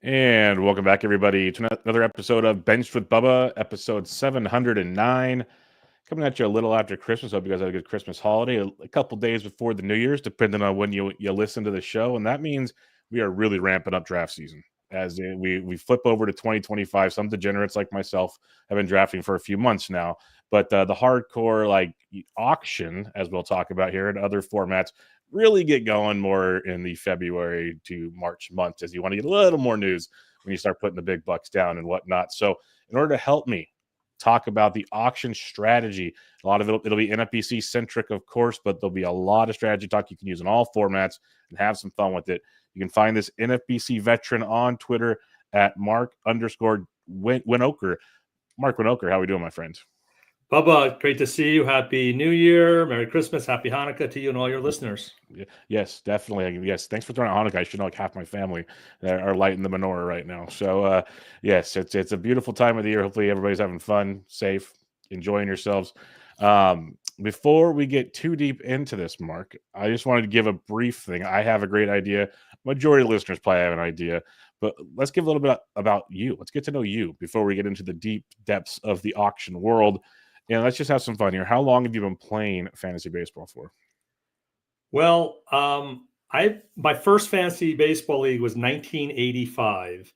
And welcome back, everybody, to another episode of Benched with Bubba, episode 709. Coming at you a little after Christmas. Hope you guys had a good Christmas holiday, a couple days before the New Year's, depending on when you listen to the show. And that means we are really ramping up draft season. We flip over to 2025. Some degenerates like myself have been drafting for a few months now. But the hardcore auction, as we'll talk about here, and other formats really get going more in the February to March months, as you want to get a little more news when you start putting the big bucks down and whatnot. So in order to help me talk about the auction strategy, a lot of it'll be NFBC centric, of course, but there'll be a lot of strategy talk you can use in all formats and have some fun with it. You can find this NFBC veteran on Twitter at Marc_Winokur. Marc Winokur, how are we doing, my friend? Bubba, great to see you. Happy New Year. Merry Christmas. Happy Hanukkah to you and all your listeners. Yes, definitely. Yes, thanks for throwing out Hanukkah. I should know half my family are lighting the menorah right now. So, yes, it's a beautiful time of the year. Hopefully everybody's having fun, safe, enjoying yourselves. Before we get too deep into this, Mark, I just wanted to give a brief thing. I have a great idea. Majority of listeners probably have an idea. But let's give a little bit about you. Let's get to know you before we get into the deep depths of the auction world. And let's just have some fun here. How long have you been playing fantasy baseball for? Well, my first fantasy baseball league was 1985.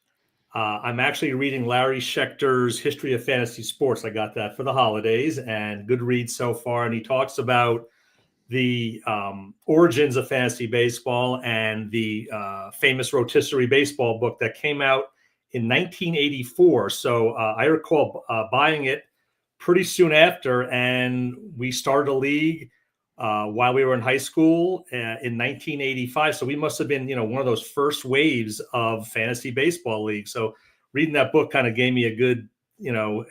I'm actually reading Larry Schechter's History of Fantasy Sports. I got that for the holidays, and good read so far. And he talks about the origins of fantasy baseball and the famous rotisserie baseball book that came out in 1984. So I recall buying it pretty soon after, and we started a league while we were in high school in 1985. So we must have been, one of those first waves of fantasy baseball leagues. So reading that book kind of gave me a good,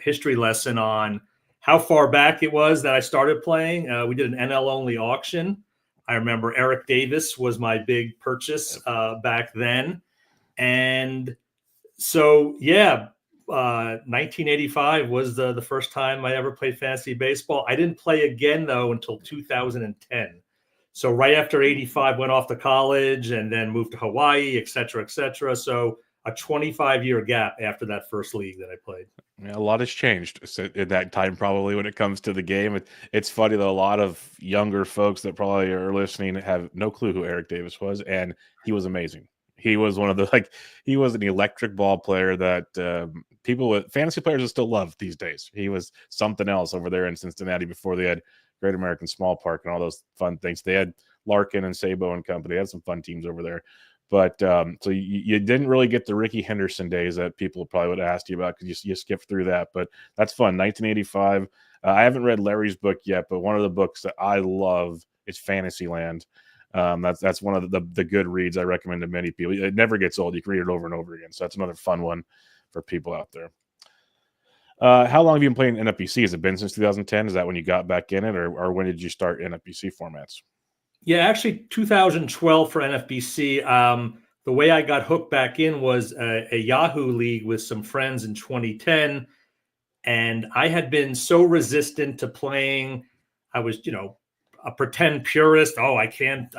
history lesson on how far back it was that I started playing. We did an NL only auction. I remember Eric Davis was my big purchase back then. And so, 1985 was the first time I ever played fantasy baseball. I didn't play again, though, until 2010. So right after 85, went off to college and then moved to Hawaii, et cetera, et cetera. So a 25-year gap after that first league that I played. Yeah, a lot has changed in that time, probably, when it comes to the game. It's funny, though, a lot of younger folks that probably are listening have no clue who Eric Davis was, and he was amazing. He was one of the, he was an electric ball player that people with fantasy players will still love these days. He was something else over there in Cincinnati before they had Great American Small Park and all those fun things. They had Larkin and Sabo and company. They had some fun teams over there. But so you didn't really get the Ricky Henderson days that people probably would have asked you about because you skipped through that. But that's fun. 1985. I haven't read Larry's book yet, but one of the books that I love is Fantasyland. That's one of the good reads I recommend to many people. It never gets old. You can read it over and over again. So that's another fun one for people out there. How long have you been playing NFBC? Has it been since 2010? Is that when you got back in it, or when did you start NFBC formats? Yeah, actually 2012 for NFBC. The way I got hooked back in was a Yahoo league with some friends in 2010. And I had been so resistant to playing. I was, a pretend purist. Oh, I can't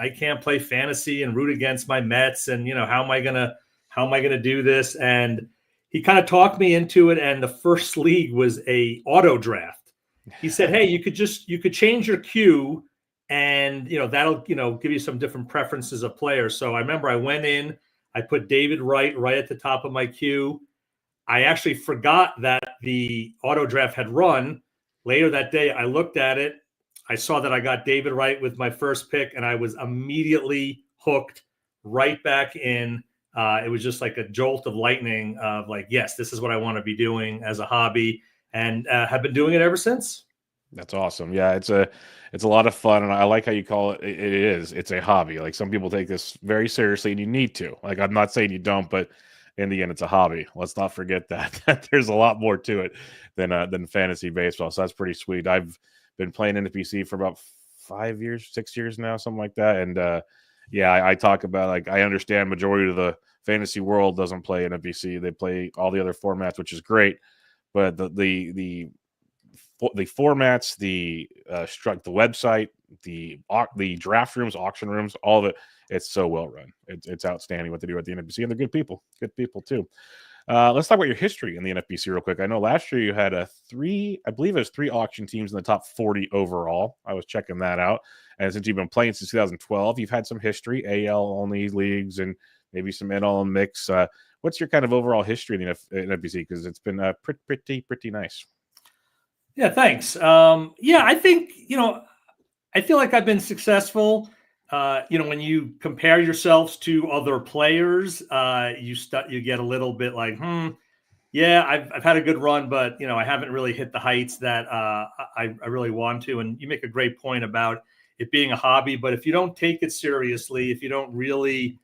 play fantasy and root against my Mets. And, how am I gonna do this? And he kind of talked me into it. And the first league was a auto draft. He said, hey, you could change your queue and, that'll, give you some different preferences of players. So I remember I went in, I put David Wright right at the top of my queue. I actually forgot that the auto draft had run. Later that day, I looked at it. I saw that I got David Wright with my first pick, and I was immediately hooked right back in. It was just like a jolt of lightning of yes, this is what I want to be doing as a hobby, and have been doing it ever since. That's awesome. Yeah, it's a lot of fun, and I like how you call it. It's a hobby. Like, some people take this very seriously, and you need to. Like, I'm not saying you don't, but in the end, it's a hobby. Let's not forget that there's a lot more to it than fantasy baseball. So that's pretty sweet. I've been playing NFBC for about 5 years, 6 years now, something like that. And I talk about, I understand majority of the fantasy world doesn't play NFBC. They play all the other formats, which is great. But the the formats, the the website, the draft rooms, auction rooms, all of it. It's so well run. It's outstanding what they do at the NFBC, and they're good people too. Let's talk about your history in the NFBC real quick. I know last year you had I believe it was 3 auction teams in the top 40 overall. I was checking that out. And since you've been playing since 2012, you've had some history, AL only leagues and maybe some NL mix. What's your kind of overall history in the NFBC? Because it's been pretty nice. Yeah, thanks. I think, I feel like I've been successful. When you compare yourselves to other players, you get a little bit like, I've had a good run, but I haven't really hit the heights that I really want to. And you make a great point about it being a hobby, but if you don't take it seriously, if you don't really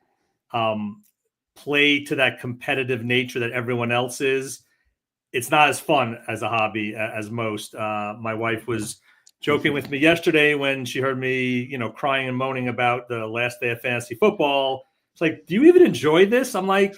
play to that competitive nature that everyone else is, it's not as fun as a hobby as most. My wife was joking with me yesterday when she heard me, crying and moaning about the last day of fantasy football. It's like, do you even enjoy this? I'm like,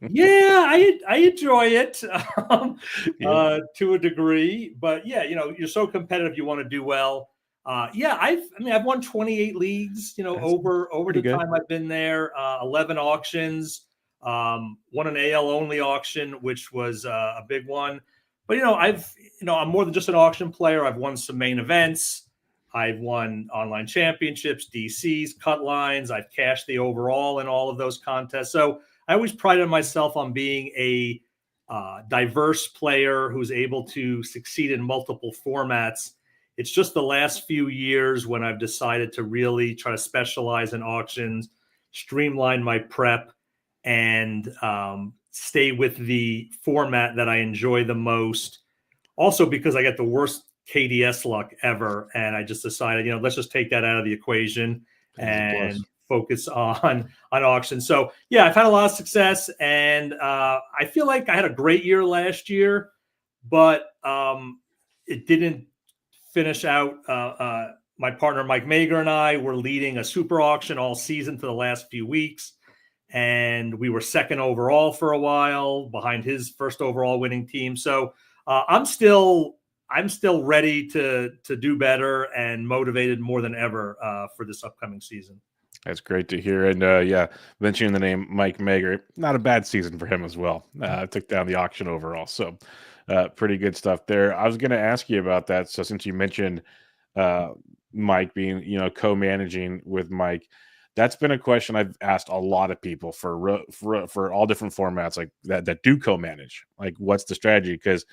yeah, I enjoy it to a degree, but you're so competitive. You want to do well. I've won 28 leagues, over the time I've been there, 11 auctions, won an AL only auction, which was a big one. But, I'm more than just an auction player. I've won some main events. I've won online championships, DCs, cut lines. I've cashed the overall in all of those contests. So I always prided myself on being a diverse player who's able to succeed in multiple formats. It's just the last few years when I've decided to really try to specialize in auctions, streamline my prep, and stay with the format that I enjoy the most. Also, because I get the worst KDS luck ever, and I just decided, let's just take that out of the equation and focus on auctions. So yeah, I've had a lot of success, and I feel like I had a great year last year, but it didn't finish out. My partner Mike Mager and I were leading a super auction all season for the last few weeks, and we were second overall for a while behind his first overall winning team. So I'm still ready to do better and motivated more than ever for this upcoming season. That's great to hear. And mentioning the name Mike Mager, not a bad season for him as well. Took down the auction overall. So pretty good stuff there. I was going to ask you about that. So since you mentioned Mike being, co-managing with Mike, that's been a question I've asked a lot of people for all different formats like that do co-manage. Like, what's the strategy? Because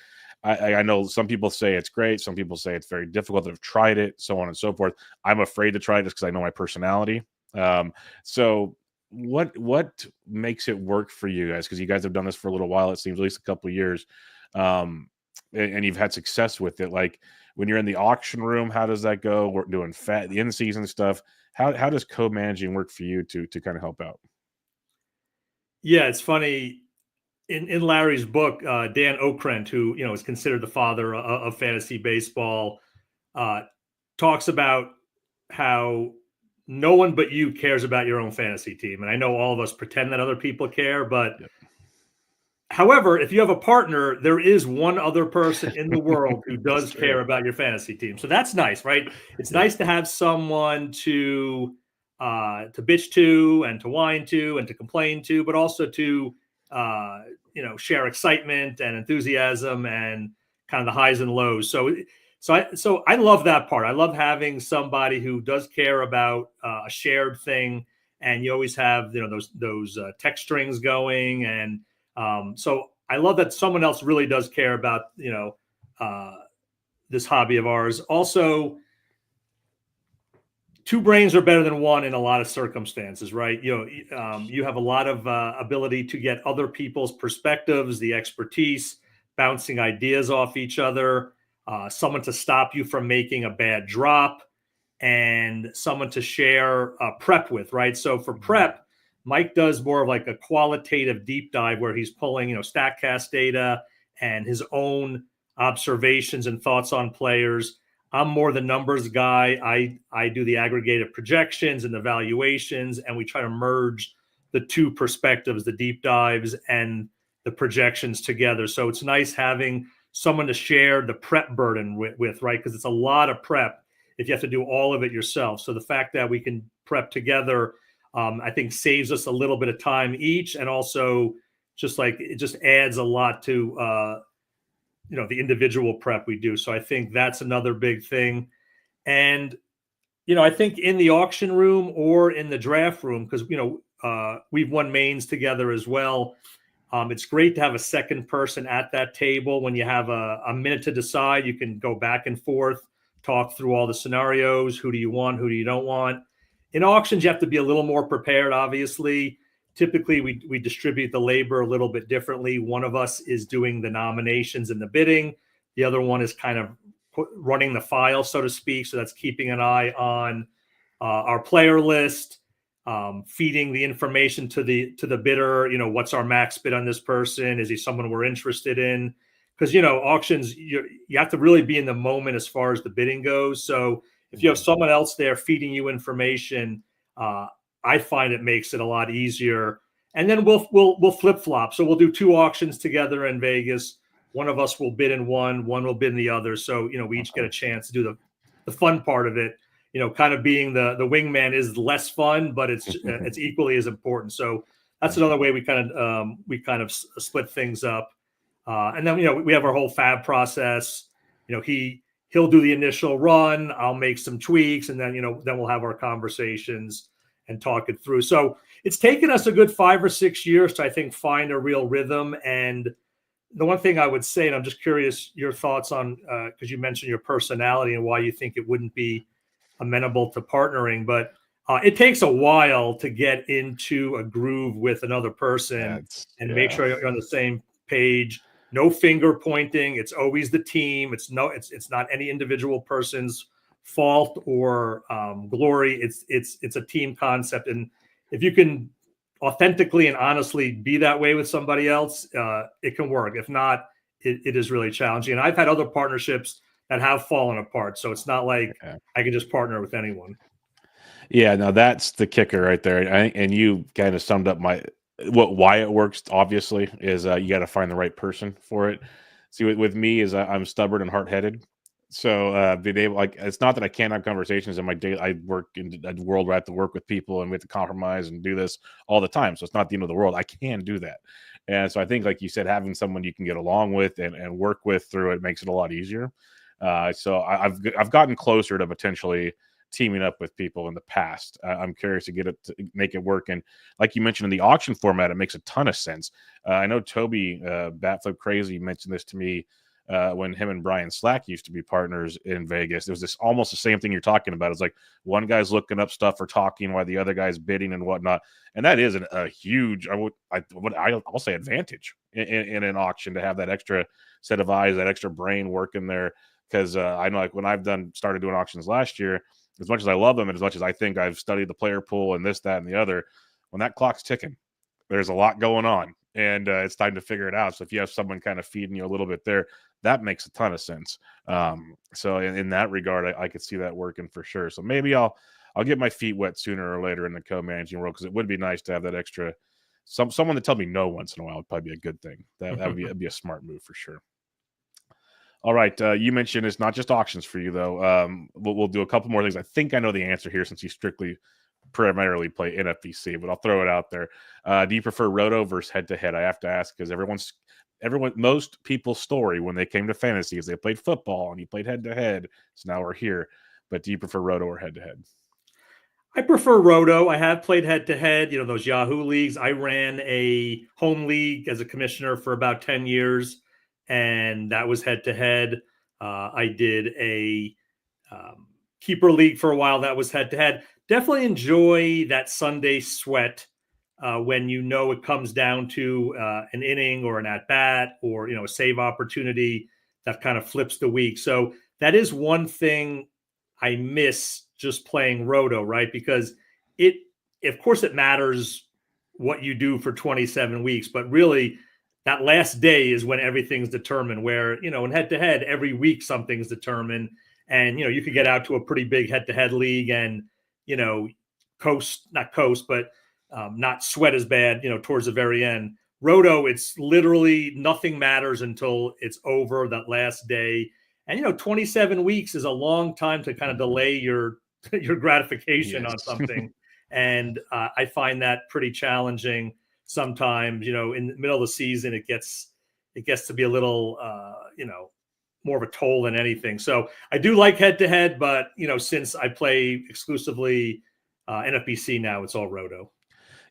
I know some people say it's great. Some people say it's very difficult. They've tried it, so on and so forth. I'm afraid to try it just because I know my personality. So what makes it work for you guys? Because you guys have done this for a little while. It seems at least a couple of years, and you've had success with it. Like when you're in the auction room, how does that go? We're doing the in-season stuff. How does co-managing work for you to kind of help out? Yeah, it's funny. In Larry's book, Dan Okrent, who is considered the father of fantasy baseball, talks about how no one but you cares about your own fantasy team. And I know all of us pretend that other people care, but however, if you have a partner, there is one other person in the world who does care about your fantasy team. So that's nice, right? It's nice to have someone to bitch to and to whine to and to complain to, but also to share excitement and enthusiasm and kind of the highs and lows. So I love that part. I love having somebody who does care about a shared thing, and you always have those text strings going, and so I love that someone else really does care about this hobby of ours. Also, two brains are better than one in a lot of circumstances, right? You have a lot of ability to get other people's perspectives, the expertise, bouncing ideas off each other, someone to stop you from making a bad drop, and someone to share prep with, right? So for prep, Mike does more of like a qualitative deep dive where he's pulling, StatCast data and his own observations and thoughts on players. I'm more the numbers guy. I do the aggregated projections and the valuations, and we try to merge the two perspectives, the deep dives and the projections together. So it's nice having someone to share the prep burden with, right? Because it's a lot of prep if you have to do all of it yourself. So the fact that we can prep together, I think saves us a little bit of time each, and also just like it just adds a lot to the individual prep we do. So I think that's another big thing. And I think in the auction room or in the draft room, because we've won mains together as well. It's great to have a second person at that table. When you have a minute to decide, you can go back and forth, talk through all the scenarios. Who do you want? Who do you don't want? In auctions, you have to be a little more prepared, obviously. Typically, we distribute the labor a little bit differently. One of us is doing the nominations and the bidding. The other one is kind of running the file, so to speak. So that's keeping an eye on our player list, feeding the information to the bidder. What's our max bid on this person? Is he someone we're interested in? Because auctions, you have to really be in the moment as far as the bidding goes. So if you have someone else there feeding you information, I find it makes it a lot easier. And then we'll flip flop. So we'll do 2 auctions together in Vegas. One of us will bid in one will bid in the other. So we each get a chance to do the fun part of it. Kind of being the wingman is less fun, but it's equally as important. So that's another way we kind of split things up. And then we have our whole fab process. He'll do the initial run. I'll make some tweaks, and then then we'll have our conversations and talk it through. So it's taken us a good 5 or 6 years to, I think, find a real rhythm. And the one thing I would say, and I'm just curious your thoughts on, because you mentioned your personality and why you think it wouldn't be amenable to partnering, but it takes a while to get into a groove with another person and make sure you're on the same page. No finger pointing. It's always the team. It's not any individual person's fault or glory. It's a team concept. And if you can authentically and honestly be that way with somebody else, it can work. If not, it is really challenging. And I've had other partnerships that have fallen apart. So it's not like I can just partner with anyone. Yeah, no, that's the kicker right there. And you kind of summed up why it works. Obviously, is you got to find the right person for it. See, with me is I'm stubborn and hard headed. So being able, it's not that I can't have conversations in my day. I work in a world where I have to work with people and we have to compromise and do this all the time. So it's not the end of the world. I can do that. And so I think, like you said, having someone you can get along with and work with through it makes it a lot easier. So I've gotten closer to potentially teaming up with people in the past. I'm curious to make it work. And like you mentioned in the auction format, it makes a ton of sense. I know Toby Batflip Crazy mentioned this to me when him and Brian Slack used to be partners in Vegas. There was this almost the same thing you're talking about. It's like one guy's looking up stuff or talking while the other guy's bidding and whatnot. And that is a huge, I'll say, advantage in an auction to have that extra set of eyes, that extra brain working there. Because I know, like, when I've started doing auctions last year, as much as I love them and as much as I think I've studied the player pool and this, that, and the other, when that clock's ticking, there's a lot going on, and it's time to figure it out. So if you have someone kind of feeding you a little bit there, that makes a ton of sense. So in that regard, I could see that working for sure. So maybe I'll get my feet wet sooner or later in the co-managing world, because it would be nice to have that extra someone to tell me no once in a while would probably be a good thing. That would be a smart move for sure. All right. You mentioned it's not just auctions for you, though. We'll do a couple more things. I think I know the answer here since you primarily play NFBC, but I'll throw it out there. Do you prefer Roto versus head-to-head? I have to ask because most people's story when they came to fantasy is they played football and you played head-to-head. So now we're here. But do you prefer Roto or head-to-head? I prefer Roto. I have played head-to-head, those Yahoo leagues. I ran a home league as a commissioner for about 10 years. And that was head-to-head. I did a keeper league for a while. That was head-to-head. Definitely enjoy that Sunday sweat when it comes down to an inning or an at-bat or, a save opportunity that kind of flips the week. So that is one thing I miss just playing Roto, right? Because of course it matters what you do for 27 weeks, but really that last day is when everything's determined, where, in head-to-head, every week something's determined. And, you could get out to a pretty big head-to-head league and, not sweat as bad, towards the very end. Roto, it's literally nothing matters until it's over that last day. And 27 weeks is a long time to kind of delay your gratification on something. And I find that pretty challenging sometimes. In the middle of the season, it gets to be a little more of a toll than anything. So I do like head to head, but since I play exclusively NFBC now, it's all Roto.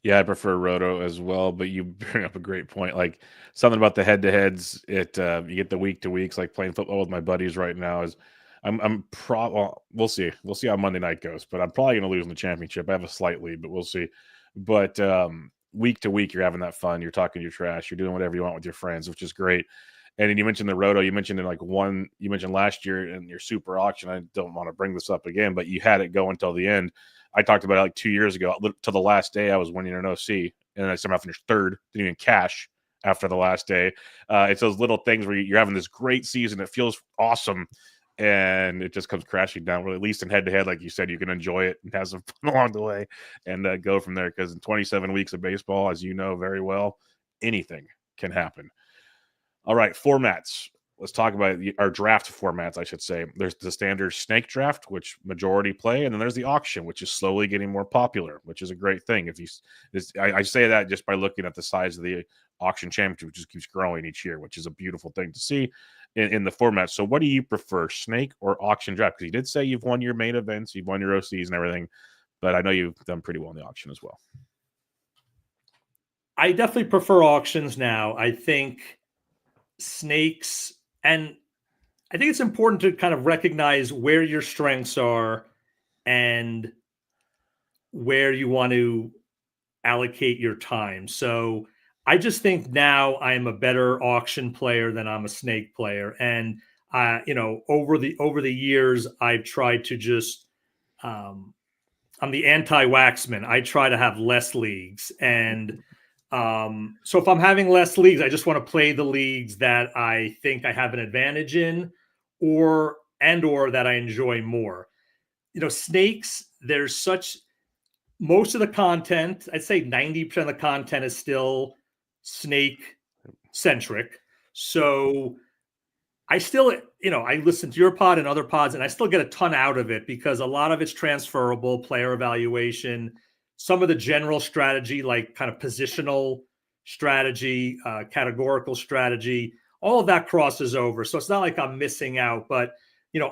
Yeah, I prefer Roto as well, but you bring up a great point. Like something about the head-to-heads, you get the week to weeks. Like playing football with my buddies right now is, well, we'll see. We'll see how Monday night goes, but I'm probably going to lose in the championship. I have a slight lead, but we'll see. But week to week, you're having that fun. You're talking your trash. You're doing whatever you want with your friends, which is great. And then you mentioned the Roto. You mentioned you mentioned last year in your super auction. I don't want to bring this up again, but you had it go until the end. I talked about it like 2 years ago. To the last day, I was winning an OC, and I somehow finished third. Didn't even cash after the last day. It's those little things where you're having this great season. It feels awesome, and it just comes crashing down. Well, at least in head-to-head, like you said, you can enjoy it and have some fun along the way and go from there. Because in 27 weeks of baseball, as you know very well, anything can happen. All right, formats. Let's talk about our draft formats, I should say. There's the standard snake draft, which majority play, and then there's the auction, which is slowly getting more popular, which is a great thing. I say that just by looking at the size of the auction championship, which just keeps growing each year, which is a beautiful thing to see in the format. So what do you prefer, snake or auction draft? Because you did say you've won your main events, you've won your OCs and everything, but I know you've done pretty well in the auction as well. I definitely prefer auctions now. I think snakes, and I think it's important to kind of recognize where your strengths are and where you want to allocate your time. So I just think now I am a better auction player than I'm a snake player. And over the years, I've tried to just I'm the anti-waxman. I try to have less leagues. And so if I'm having less leagues, I just want to play the leagues that I think I have an advantage in or that I enjoy more. Snakes, most of the content, I'd say 90% of the content is still snake centric. So I still, I listen to your pod and other pods, and I still get a ton out of it because a lot of it's transferable, player evaluation, some of the general strategy, like kind of positional strategy, categorical strategy, all of that crosses over. So it's not like I'm missing out, but,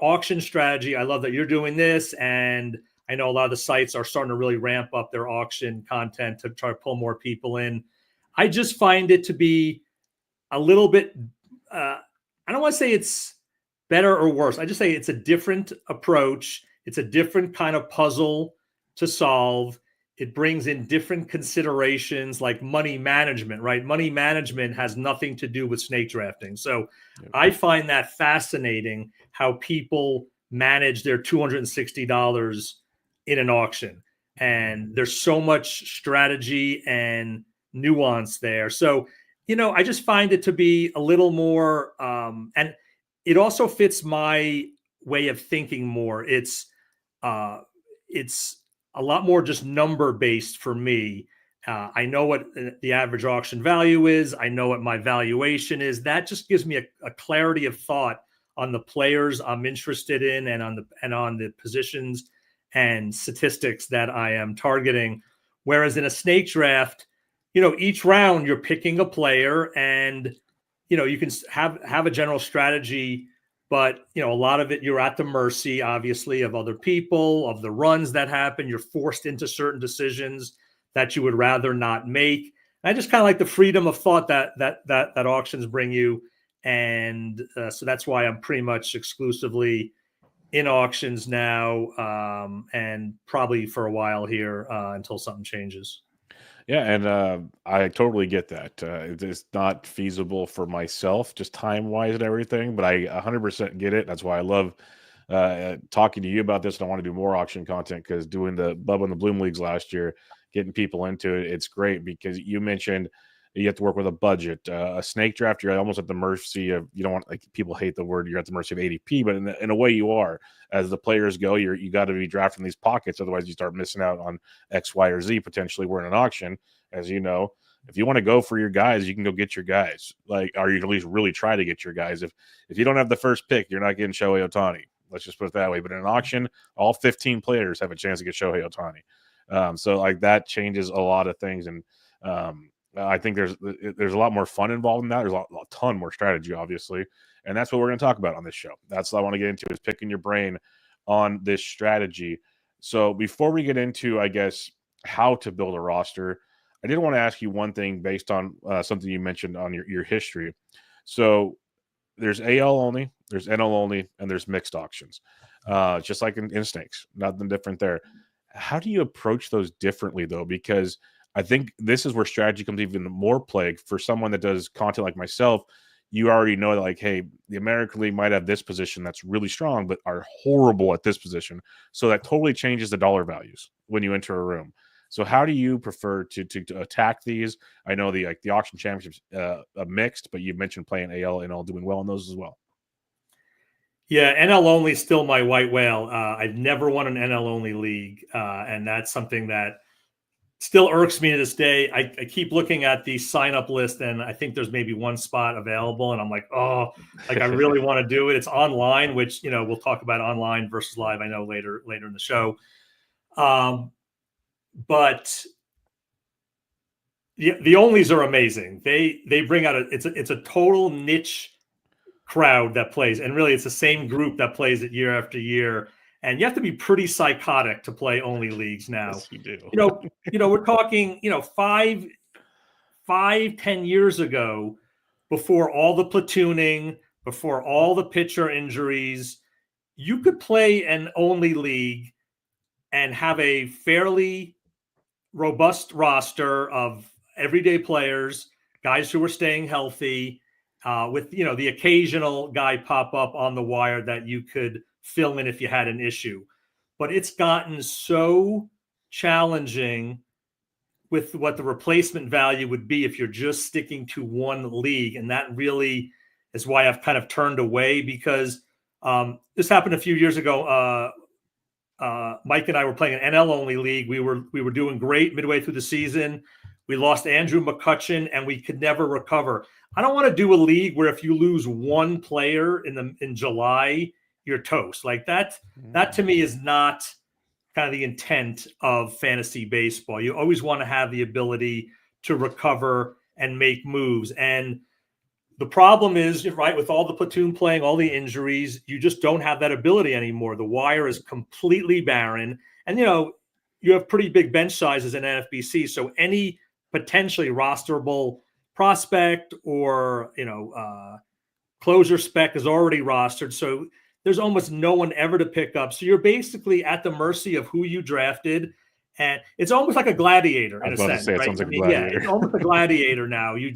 auction strategy, I love that you're doing this. And I know a lot of the sites are starting to really ramp up their auction content to try to pull more people in. I just find it to be a little bit, I don't want to say it's better or worse. I just say it's a different approach. It's a different kind of puzzle to solve. It brings in different considerations like money management, right? Money management has nothing to do with snake drafting. So I find that fascinating how people manage their $260 in an auction. And there's so much strategy and nuance there. So, I just find it to be a little more, and it also fits my way of thinking more. It's a lot more just number based for me. I know what the average auction value is. I know what my valuation is. That just gives me a clarity of thought on the players I'm interested in and on the positions and statistics that I am targeting. Whereas in a snake draft, each round you're picking a player and, you can have a general strategy, but, a lot of it, you're at the mercy, obviously, of other people, of the runs that happen. You're forced into certain decisions that you would rather not make. And I just kind of like the freedom of thought that auctions bring you. And so that's why I'm pretty much exclusively in auctions now, and probably for a while here until something changes. Yeah, and I totally get that. It's not feasible for myself, just time-wise and everything, but I 100% get it. That's why I love talking to you about this, and I want to do more auction content because doing the Bubba and the Bloom Leagues last year, getting people into it, it's great because you mentioned you have to work with a budget. A snake draft, you're almost at the mercy of, you don't want, like, people hate the word, you're at the mercy of ADP, but in a way you are. As the players go, you got to be drafting these pockets. Otherwise you start missing out on X, Y, or Z potentially. We're in an auction, as you know, If you want to go for your guys, you can go get your guys. Like, or you can at least really try to get your guys. If you don't have the first pick, you're not getting Shohei Ohtani. Let's just put it that way. But in an auction, all 15 players have a chance to get Shohei Ohtani. So like that changes a lot of things, and I think there's a lot more fun involved in that. There's a ton more strategy, obviously, and that's what we're going to talk about on this show. That's what I want to get into, is picking your brain on this strategy. So before we get into, I guess, how to build a roster, I did want to ask you one thing based on something you mentioned on your history. So there's AL only, there's NL only, and there's mixed auctions, just like in Snakes. Nothing different there. How do you approach those differently, though? Because I think this is where strategy comes even more play for someone that does content like myself. You already know that, like, hey, the American League might have this position that's really strong, but are horrible at this position. So that totally changes the dollar values when you enter a room. So how do you prefer to attack these? I know the auction championships mixed, but you mentioned playing AL and all doing well in those as well. Yeah, NL only is still my white whale. I've never won an NL only league, and that's something that still irks me to this day. I keep looking at the sign up list, and I think there's maybe one spot available, and I'm like, oh, like I really want to do it. It's online, which we'll talk about online versus live, I know, later in the show. But the onlys are amazing. They bring out it's a total niche crowd that plays, and really it's the same group that plays it year after year. And you have to be pretty psychotic to play only leagues now. Yes, you do. We're talking 5-10 years ago, before all the platooning, before all the pitcher injuries, you could play an only league and have a fairly robust roster of everyday players, guys who were staying healthy, with the occasional guy pop up on the wire that you could fill in if you had an issue. But it's gotten so challenging with what the replacement value would be if you're just sticking to one league. And that really is why I've kind of turned away, because this happened a few years ago. Mike and I were playing an NL only league. We were doing great midway through the season. We lost Andrew McCutchen, and we could never recover. I don't want to do a league where if you lose one player in July, you're toast. Like that to me is not kind of the intent of fantasy baseball. You always want to have the ability to recover and make moves. And the problem is, right, with all the platoon playing, all the injuries, you just don't have that ability anymore. The wire is completely barren. And, you have pretty big bench sizes in NFBC. So any potentially rosterable prospect or, closer spec is already rostered. So there's almost no one ever to pick up. So you're basically at the mercy of who you drafted. And it's almost like a gladiator in a sense, right? It sounds like a gladiator. Yeah, it's almost a gladiator now. You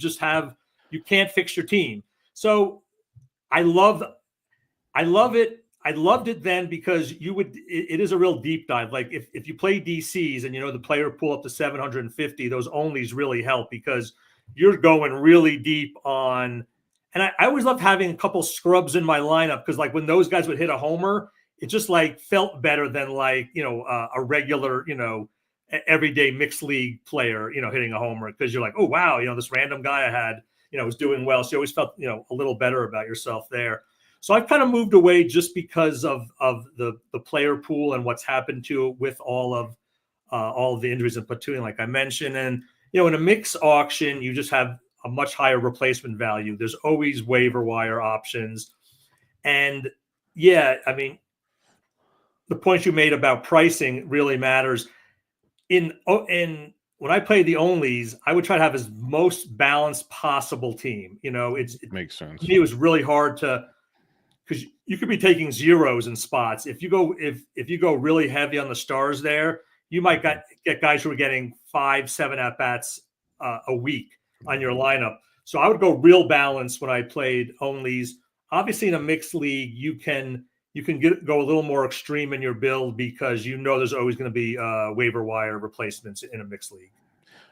can't fix your team. So I love it. I loved it then because it is a real deep dive. Like if you play DCs and the player pool up to 750, those onlys really help because you're going really deep on. And I always loved having a couple scrubs in my lineup because like when those guys would hit a homer, it just like felt better than like, a regular, everyday mixed league player, hitting a homer, because you're like, oh, wow, this random guy I had, was doing well. So you always felt, a little better about yourself there. So I've kind of moved away just because of the player pool and what's happened to it with all of the injuries and platooning, like I mentioned. And, in a mix auction, you just have a much higher replacement value. There's always waiver wire options. And yeah, I mean, the point you made about pricing really matters. In when I play the onlys, I would try to have as most balanced possible team. It makes sense. To me, it was really hard because you could be taking zeros in spots. If you go really heavy on the stars there, you might get guys who are getting 5-7 at bats a week on your lineup. So I would go real balanced when I played onlys. Obviously, in a mixed league, you can go a little more extreme in your build because there's always going to be waiver wire replacements in a mixed league.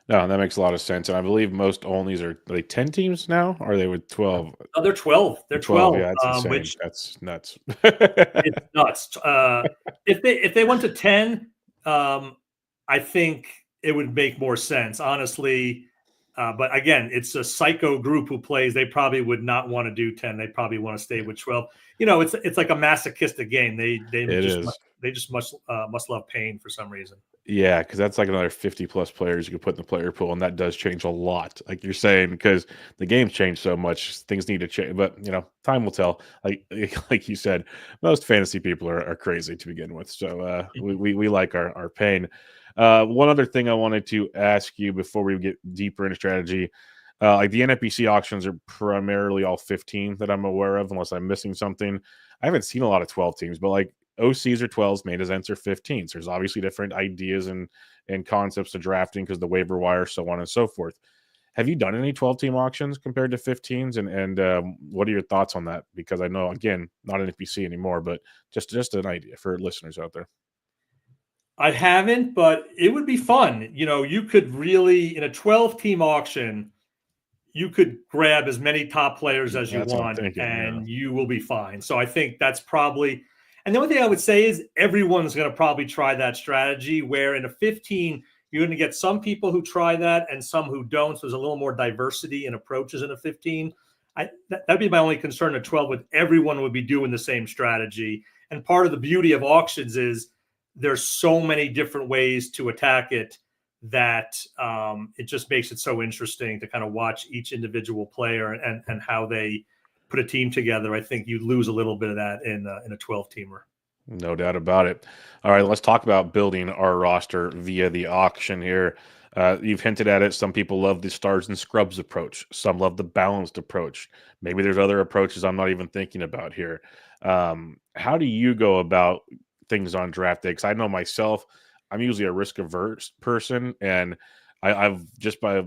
No, that makes a lot of sense. And I believe most onlys are like 10 teams now, or are they with 12? No, they're 12. They're 12. Yeah, that's insane. That's nuts. It's nuts. If they went to 10, I think it would make more sense. Honestly, But again, it's a psycho group who plays. They probably would not want to do 10. They probably want to stay with 12. It's like a masochistic game. They just must love pain for some reason. Yeah, because that's like another 50+ players you could put in the player pool, and that does change a lot. Like you're saying, because the game's changed so much, things need to change. But time will tell. Like you said, most fantasy people are crazy to begin with. So we like our pain. One other thing I wanted to ask you before we get deeper into strategy, like the NFBC auctions are primarily all 15 that I'm aware of, unless I'm missing something. I haven't seen a lot of 12 teams, but like OCs are 12s, main events are 15s. There's obviously different ideas and concepts to drafting because the waiver wire, so on and so forth. Have you done any 12-team auctions compared to 15s? And what are your thoughts on that? Because I know, again, not an NFBC anymore, but just an idea for listeners out there. I haven't, but it would be fun. You could really, in a 12-team auction, you could grab as many top players as you want, and you will be fine. So I think that's probably – and the only thing I would say is everyone's going to probably try that strategy, where in a 15, you're going to get some people who try that and some who don't. So there's a little more diversity in approaches in a 15. That'd be my only concern at 12, with everyone would be doing the same strategy. And part of the beauty of auctions is there's so many different ways to attack it that it just makes it so interesting to kind of watch each individual player and how they put a team together. I think you lose a little bit of that in a 12-teamer. No doubt about it. All right, let's talk about building our roster via the auction here. You've hinted at it. Some people love the stars and scrubs approach. Some love the balanced approach. Maybe there's other approaches I'm not even thinking about here. How do you go about things on draft day? Because I know myself, I'm usually a risk averse person, and I've just by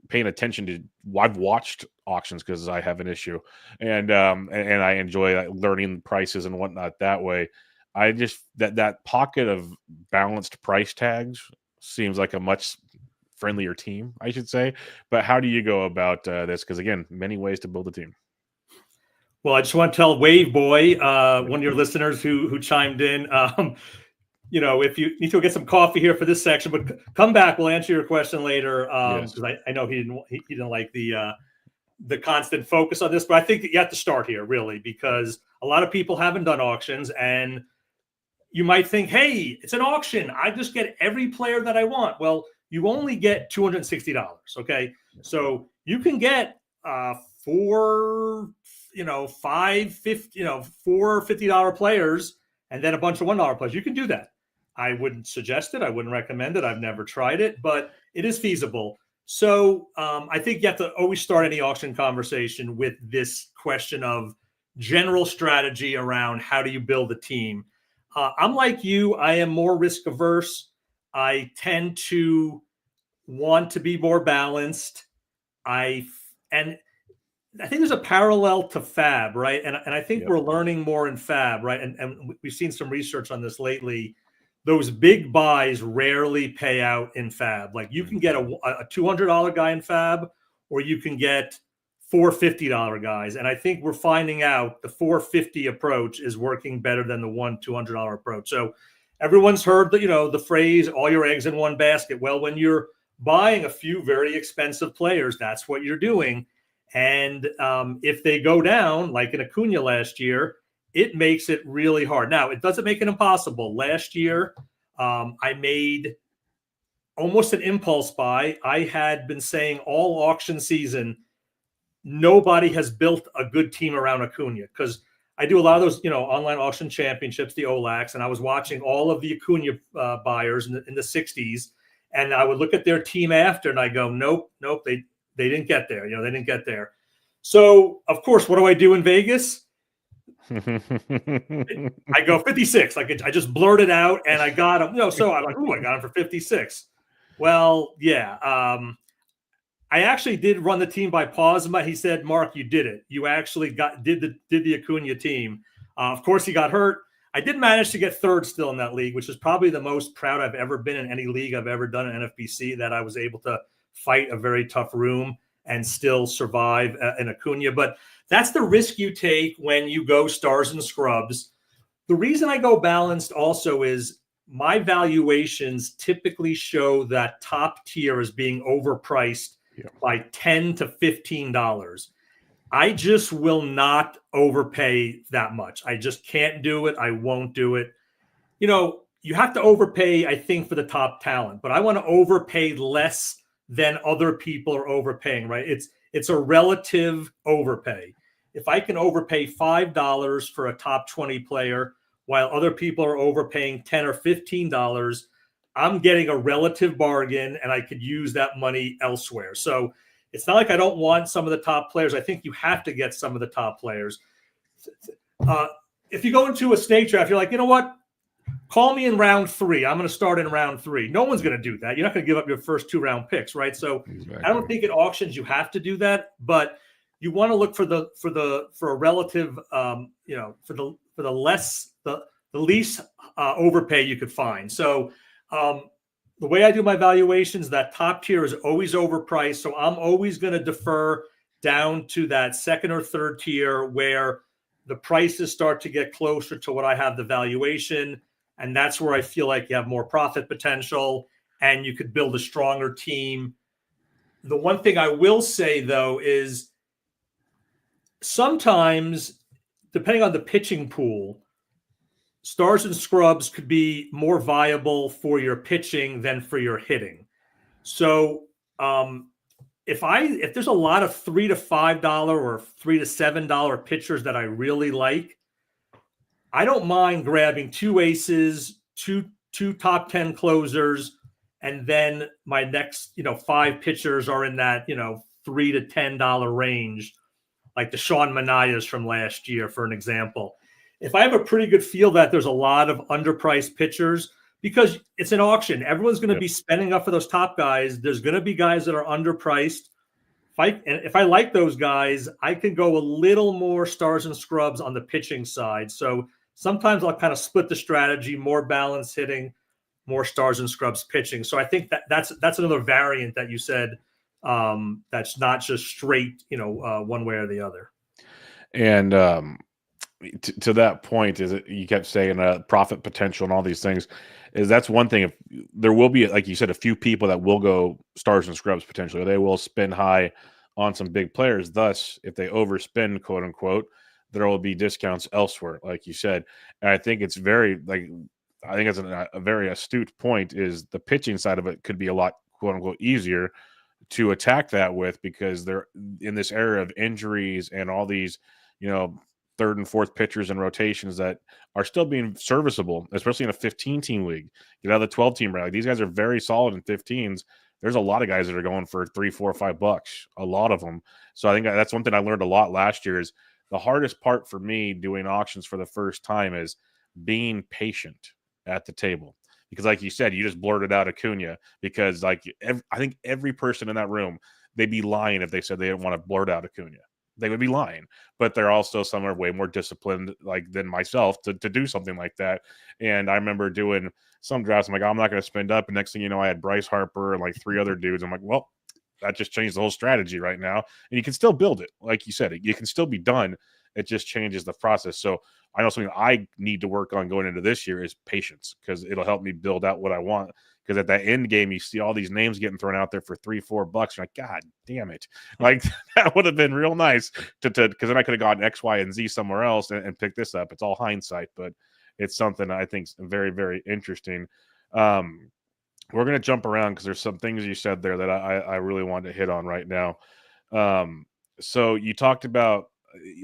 paying attention to, I've watched auctions because I have an issue, and I enjoy learning prices and whatnot that way. I just that pocket of balanced price tags seems like a much friendlier team, I should say. But how do you go about this? Because again, many ways to build a team. Well, I just want to tell Wave Boy, one of your listeners who chimed in, if you need to get some coffee here for this section, but come back, we'll answer your question later. Because I know he didn't like the constant focus on this, but I think that you have to start here really, because a lot of people haven't done auctions, and you might think, hey, it's an auction, I just get every player that I want. Well, you only get $260. Okay, so you can get four $50 players and then a bunch of $1 players. You can do that. I wouldn't suggest it. I wouldn't recommend it. I've never tried it, but it is feasible. So I think you have to always start any auction conversation with this question of general strategy around how do you build a team. I'm like you. I am more risk averse. I tend to want to be more balanced. I think there's a parallel to Fab, right? And I think we're learning more in Fab, right? And we've seen some research on this lately. Those big buys rarely pay out in Fab. Like you can get a $200 guy in Fab, or you can get four $50 guys. And I think we're finding out the $450 approach is working better than the $200 approach. So everyone's heard the phrase, all your eggs in one basket. Well, when you're buying a few very expensive players, that's what you're doing. And if they go down, like in Acuna last year, it makes it really hard. Now, it doesn't make it impossible. Last year, I made almost an impulse buy. I had been saying all auction season, nobody has built a good team around Acuna, because I do a lot of those, online auction championships, the OLACs, and I was watching all of the Acuna buyers in the 60s, and I would look at their team after, and I go, nope, they didn't get there. They didn't get there. So, of course, what do I do in Vegas? I go 56. Like I just blurted out, and I got him. So I'm like, I got him for 56. Well, yeah. I actually did run the team by Posma. He said, Mark, you did it. You actually did the Acuna team. Of course, he got hurt. I did manage to get third still in that league, which is probably the most proud I've ever been in any league I've ever done in NFBC, that I was able to fight a very tough room and still survive in Acuna. But that's the risk you take when you go stars and scrubs. The reason I go balanced also is my valuations typically show that top tier is being overpriced by $10 to $15. I just will not overpay that much. I just can't do it. I won't do it. You know, you have to overpay, I think, for the top talent, but I want to overpay less than other people are overpaying, right? It's a relative overpay. If I can overpay $5 for a top 20 player while other people are overpaying $10 or $15, I'm getting a relative bargain and I could use that money elsewhere. So it's not like I don't want some of the top players. I think you have to get some of the top players. If you go into a snake draft, you're like, you know what? Call me in round 3. I'm going to start in round 3. No one's going to do that. You're not going to give up your first 2 round picks, right? So exactly. I don't think at auctions you have to do that, but you want to look for a relative, for the least overpay you could find. So the way I do my valuations, that top tier is always overpriced. So I'm always going to defer down to that second or third tier where the prices start to get closer to what I have the valuation. And that's where I feel like you have more profit potential and you could build a stronger team. The one thing I will say, though, is sometimes, depending on the pitching pool, stars and scrubs could be more viable for your pitching than for your hitting. So if there's a lot of $3 to $5 or $3 to $7 pitchers that I really like, I don't mind grabbing 2 aces, two top 10 closers, and then my next 5 pitchers are in that $3 to $10 range, like the Sean Manayas from last year, for an example. If I have a pretty good feel that there's a lot of underpriced pitchers, because it's an auction, everyone's going to be spending up for those top guys. There's going to be guys that are underpriced. If I like those guys, I can go a little more stars and scrubs on the pitching side. So sometimes I'll kind of split the strategy, more balance hitting, more stars and scrubs pitching. So I think that's another variant that you said that's not just straight, one way or the other. And to that point, is it you kept saying profit potential and all these things, is that's one thing. If there will be, like you said, a few people that will go stars and scrubs potentially, they will spend high on some big players. Thus, if they overspend, quote unquote, there will be discounts elsewhere, like you said. And I think it's very I think it's a very astute point. Is the pitching side of it could be a lot, quote unquote, easier to attack that with, because they're in this era of injuries and all these, third and fourth pitchers and rotations that are still being serviceable, especially in a 15-team league. Get out of the 12-team round. These guys are very solid in 15s. There's a lot of guys that are going for $3, $4, $5, a lot of them. So I think that's one thing I learned a lot last year. Is the hardest part for me doing auctions for the first time is being patient at the table. Because like you said, you just blurted out Acuna, because I think every person in that room, they'd be lying if they said they didn't want to blurt out Acuna. They would be lying, but they're also some are way more disciplined than myself to do something like that. And I remember doing some drafts. I'm like, I'm not going to spend up. And next thing you know, I had Bryce Harper and like 3 other dudes. I'm like, well, that just changed the whole strategy right now. And you can still build it. Like you said, it can still be done. It just changes the process. So I know something I need to work on going into this year is patience, because it'll help me build out what I want. Because at that end game, you see all these names getting thrown out there for $3, $4. You're like, God damn it. Like, that would have been real nice because then I could have gotten X, Y, and Z somewhere else and picked this up. It's all hindsight, but it's something I think is very, very interesting. We're going to jump around because there's some things you said there that I really wanted to hit on right now. So you talked about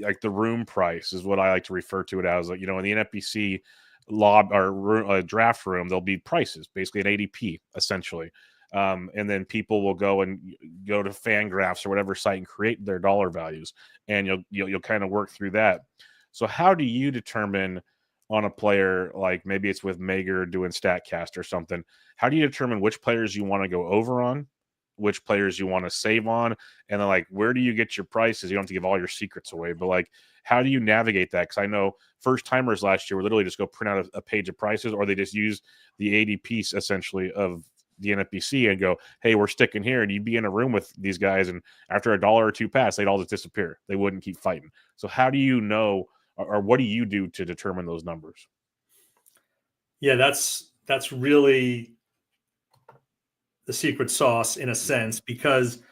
like the room price is what I like to refer to it as. Like, in the NFBC draft room, there'll be prices, basically an ADP essentially. And then people will go to Fangraphs or whatever site and create their dollar values, and you'll kind of work through that. So how do you determine on a player, like maybe it's with Mager doing StatCast or something, how do you determine which players you want to go over on, which players you want to save on, and then like where do you get your prices? You don't have to give all your secrets away, but like how do you navigate that? Because I know first timers last year would literally just go print out a page of prices, or they just use the ADP essentially of the NFBC and go, hey, we're sticking here. And you'd be in a room with these guys, and after $1 or $2 pass, they'd all just disappear. They wouldn't keep fighting. So how do you know, or what do you do to determine those numbers? Yeah, that's really the secret sauce in a sense, because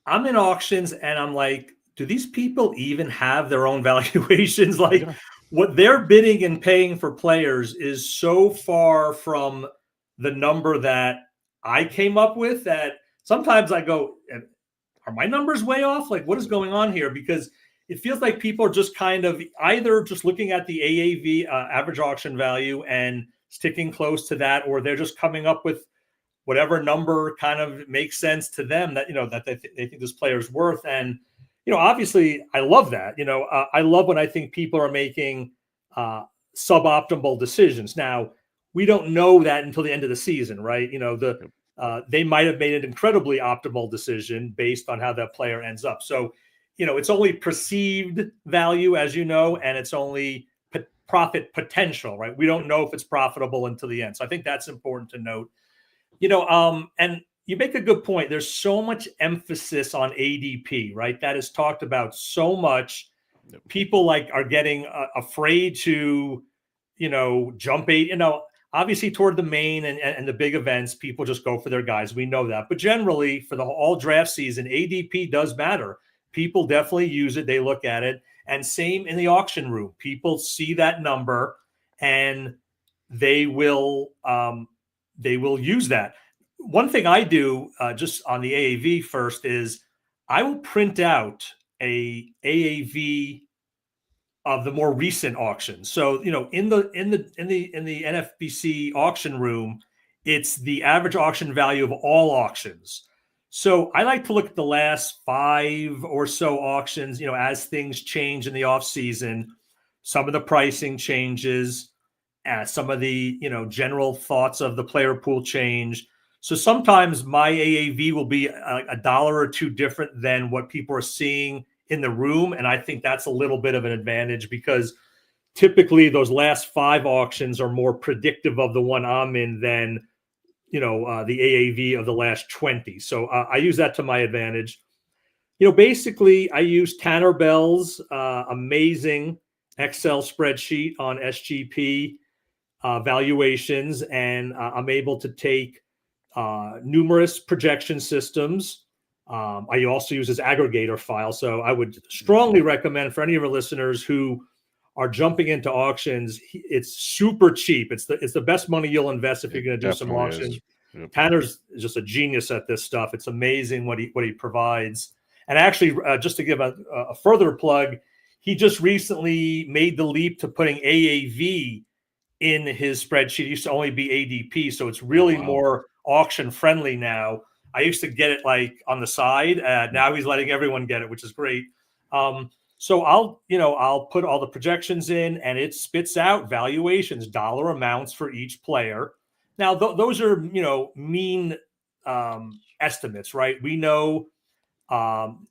I'm in auctions and I'm like, do these people even have their own valuations? Like what they're bidding and paying for players is so far from the number that I came up with that sometimes I go, are my numbers way off? Like, what is going on here? Because it feels like people are just kind of either just looking at the AAV, average auction value, and sticking close to that, or they're just coming up with whatever number kind of makes sense to them that, that they think this player is worth. And, obviously I love that. I love when I think people are making suboptimal decisions. Now, we don't know that until the end of the season, right? They might have made an incredibly optimal decision based on how that player ends up. So, it's only perceived value, as you know, and it's only profit potential, right? We don't know if it's profitable until the end. So I think that's important to note. And you make a good point. There's so much emphasis on ADP, right? That is talked about so much. People are getting afraid to, jump obviously toward the main and the big events, people just go for their guys. We know that. But generally, for the all draft season, ADP does matter. People definitely use it. They look at it. And same in the auction room. People see that number and they will use that. One thing I do just on the AAV first is I will print out a AAV of the more recent auctions. So, in the NFBC auction room, it's the average auction value of all auctions. So I like to look at the last 5 or so auctions, as things change in the off season, some of the pricing changes, some of the, general thoughts of the player pool change. So sometimes my AAV will be a dollar or two different than what people are seeing in the room. And I think that's a little bit of an advantage because typically those last 5 auctions are more predictive of the one I'm in than, the AAV of the last 20. So I use that to my advantage. Basically I use Tanner Bell's amazing Excel spreadsheet on SGP valuations, and I'm able to take numerous projection systems. I also use this aggregator file. So I would strongly recommend for any of our listeners who are jumping into auctions, it's super cheap. It's the best money you'll invest if you're going to do some auctions. Yep. Tanner's just a genius at this stuff. It's amazing what he provides. And actually, just to give a further plug, he just recently made the leap to putting AAV in his spreadsheet. It used to only be ADP, so it's really more auction friendly now. I used to get it on the side. Now he's letting everyone get it, which is great. So I'll put all the projections in, and it spits out valuations, dollar amounts for each player. Now those are mean estimates, right? We know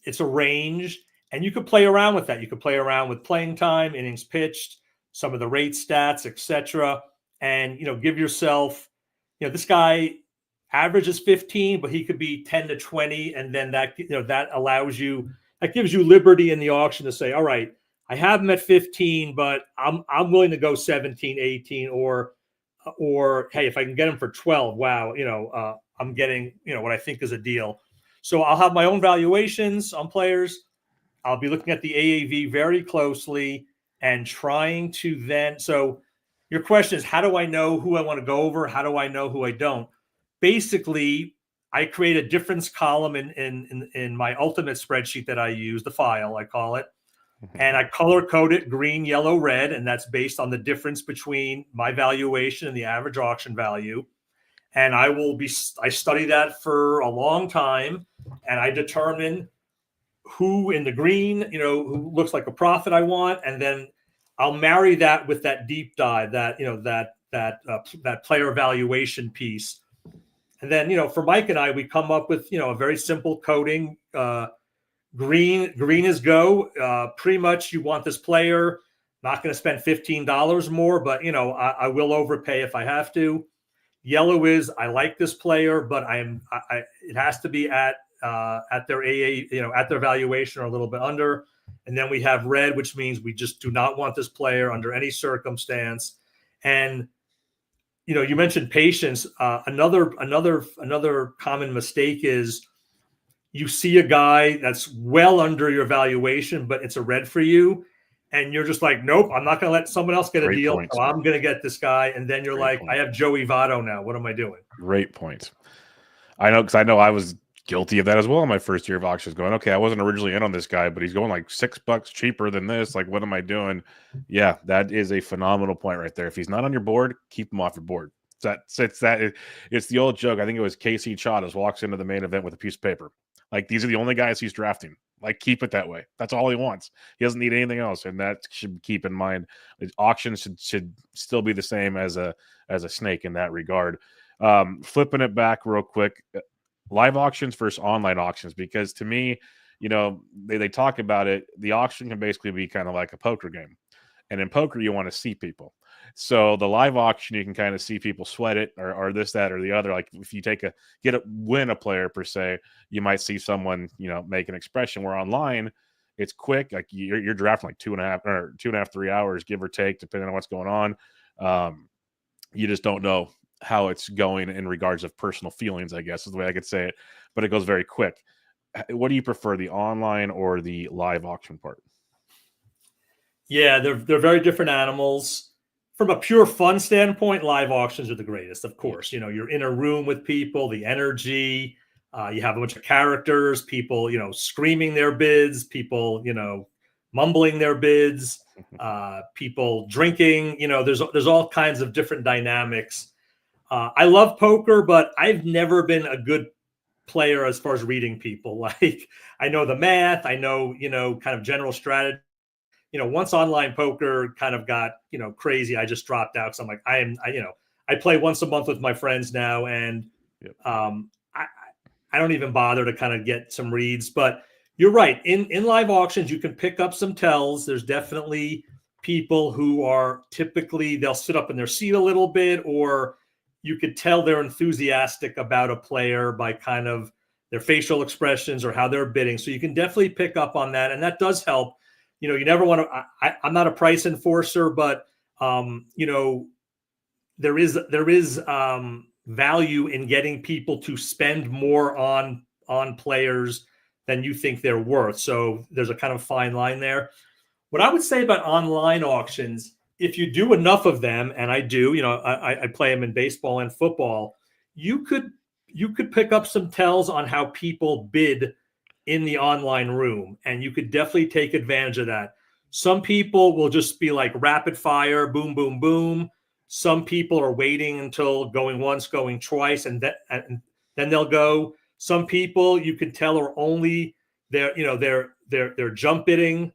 it's a range, and you could play around with that. You could play around with playing time, innings pitched, some of the rate stats, etc., and give yourself, this guy averages 15, but he could be 10 to 20, and then that that allows you, that gives you liberty in the auction to say, all right, I have him at 15, but I'm willing to go 17, 18, or hey, if I can get him for 12, wow, I'm getting what I think is a deal. So I'll have my own valuations on players. I'll be looking at the AAV very closely and trying to then. So your question is, how do I know who I want to go over? How do I know who I don't? Basically, I create a difference column in my ultimate spreadsheet that I use, the file, I call it. And I color code it green, yellow, red. And that's based on the difference between my valuation and the average auction value. And I study that for a long time, and I determine who in the green, who looks like a profit I want. And then I'll marry that with that deep dive, that player evaluation piece. And then, for Mike and I, we come up with, a very simple coding. Green is go. Pretty much you want this player, not going to spend $15 more, but, I will overpay if I have to. Yellow is I like this player, but it has to be at their at their valuation or a little bit under. And then we have red, which means we just do not want this player under any circumstance. And you mentioned patience. Another common mistake is you see a guy that's well under your valuation, but it's a red for you. And you're just like, nope, I'm not going to let someone else get a deal. So I'm going to get this guy. And then you're like, I have Joey Votto now. What am I doing? Great point. I know, because I know I was guilty of that as well in my first year of auctions, going, okay, I wasn't originally in on this guy, but he's going like $6 cheaper than this. Like, what am I doing? Yeah, that is a phenomenal point right there. If he's not on your board, keep him off your board. It's the old joke. I think it was Casey Chavez walks into the main event with a piece of paper. Like, these are the only guys he's drafting. Like, keep it that way. That's all he wants. He doesn't need anything else, and that should keep in mind. Auctions should still be the same as a snake in that regard. Flipping it back real quick, live auctions versus online auctions, because to me, they talk about it. The auction can basically be kind of like a poker game, and in poker you want to see people. So the live auction, you can kind of see people sweat it, or this, that, or the other. Like if you win a player per se, you might see someone make an expression. Where online, it's quick. Like you're drafting like 2.5, 3 hours, give or take, depending on what's going on. You just don't know how it's going in regards of personal feelings, I guess is the way I could say it, but it goes very quick. What do you prefer, the online or the live auction part? Yeah, they're very different animals. From a pure fun standpoint, live auctions are the greatest, of course. You're in a room with people, the energy, you have a bunch of characters, people, screaming their bids, people, mumbling their bids, people drinking, there's all kinds of different dynamics. I love poker, but I've never been a good player as far as reading people. Like, I know the math, I know, kind of general strategy. Once online poker kind of got, crazy, I just dropped out. So I'm like, I play once a month with my friends now. And I don't even bother to kind of get some reads, but you're right. In live auctions, you can pick up some tells. There's definitely people who are typically, they'll sit up in their seat a little bit, or you could tell they're enthusiastic about a player by kind of their facial expressions or how they're bidding. So you can definitely pick up on that. And that does help. You never want to, I'm not a price enforcer, but, there is value in getting people to spend more on players than you think they're worth. So there's a kind of fine line there. What I would say about online auctions, if you do enough of them, and I do, I play them in baseball and football, you could pick up some tells on how people bid in the online room, and you could definitely take advantage of that. Some people will just be like rapid fire, boom, boom, boom. Some people are waiting until going once, going twice, and then they'll go. Some people you can tell are only they're jump bidding.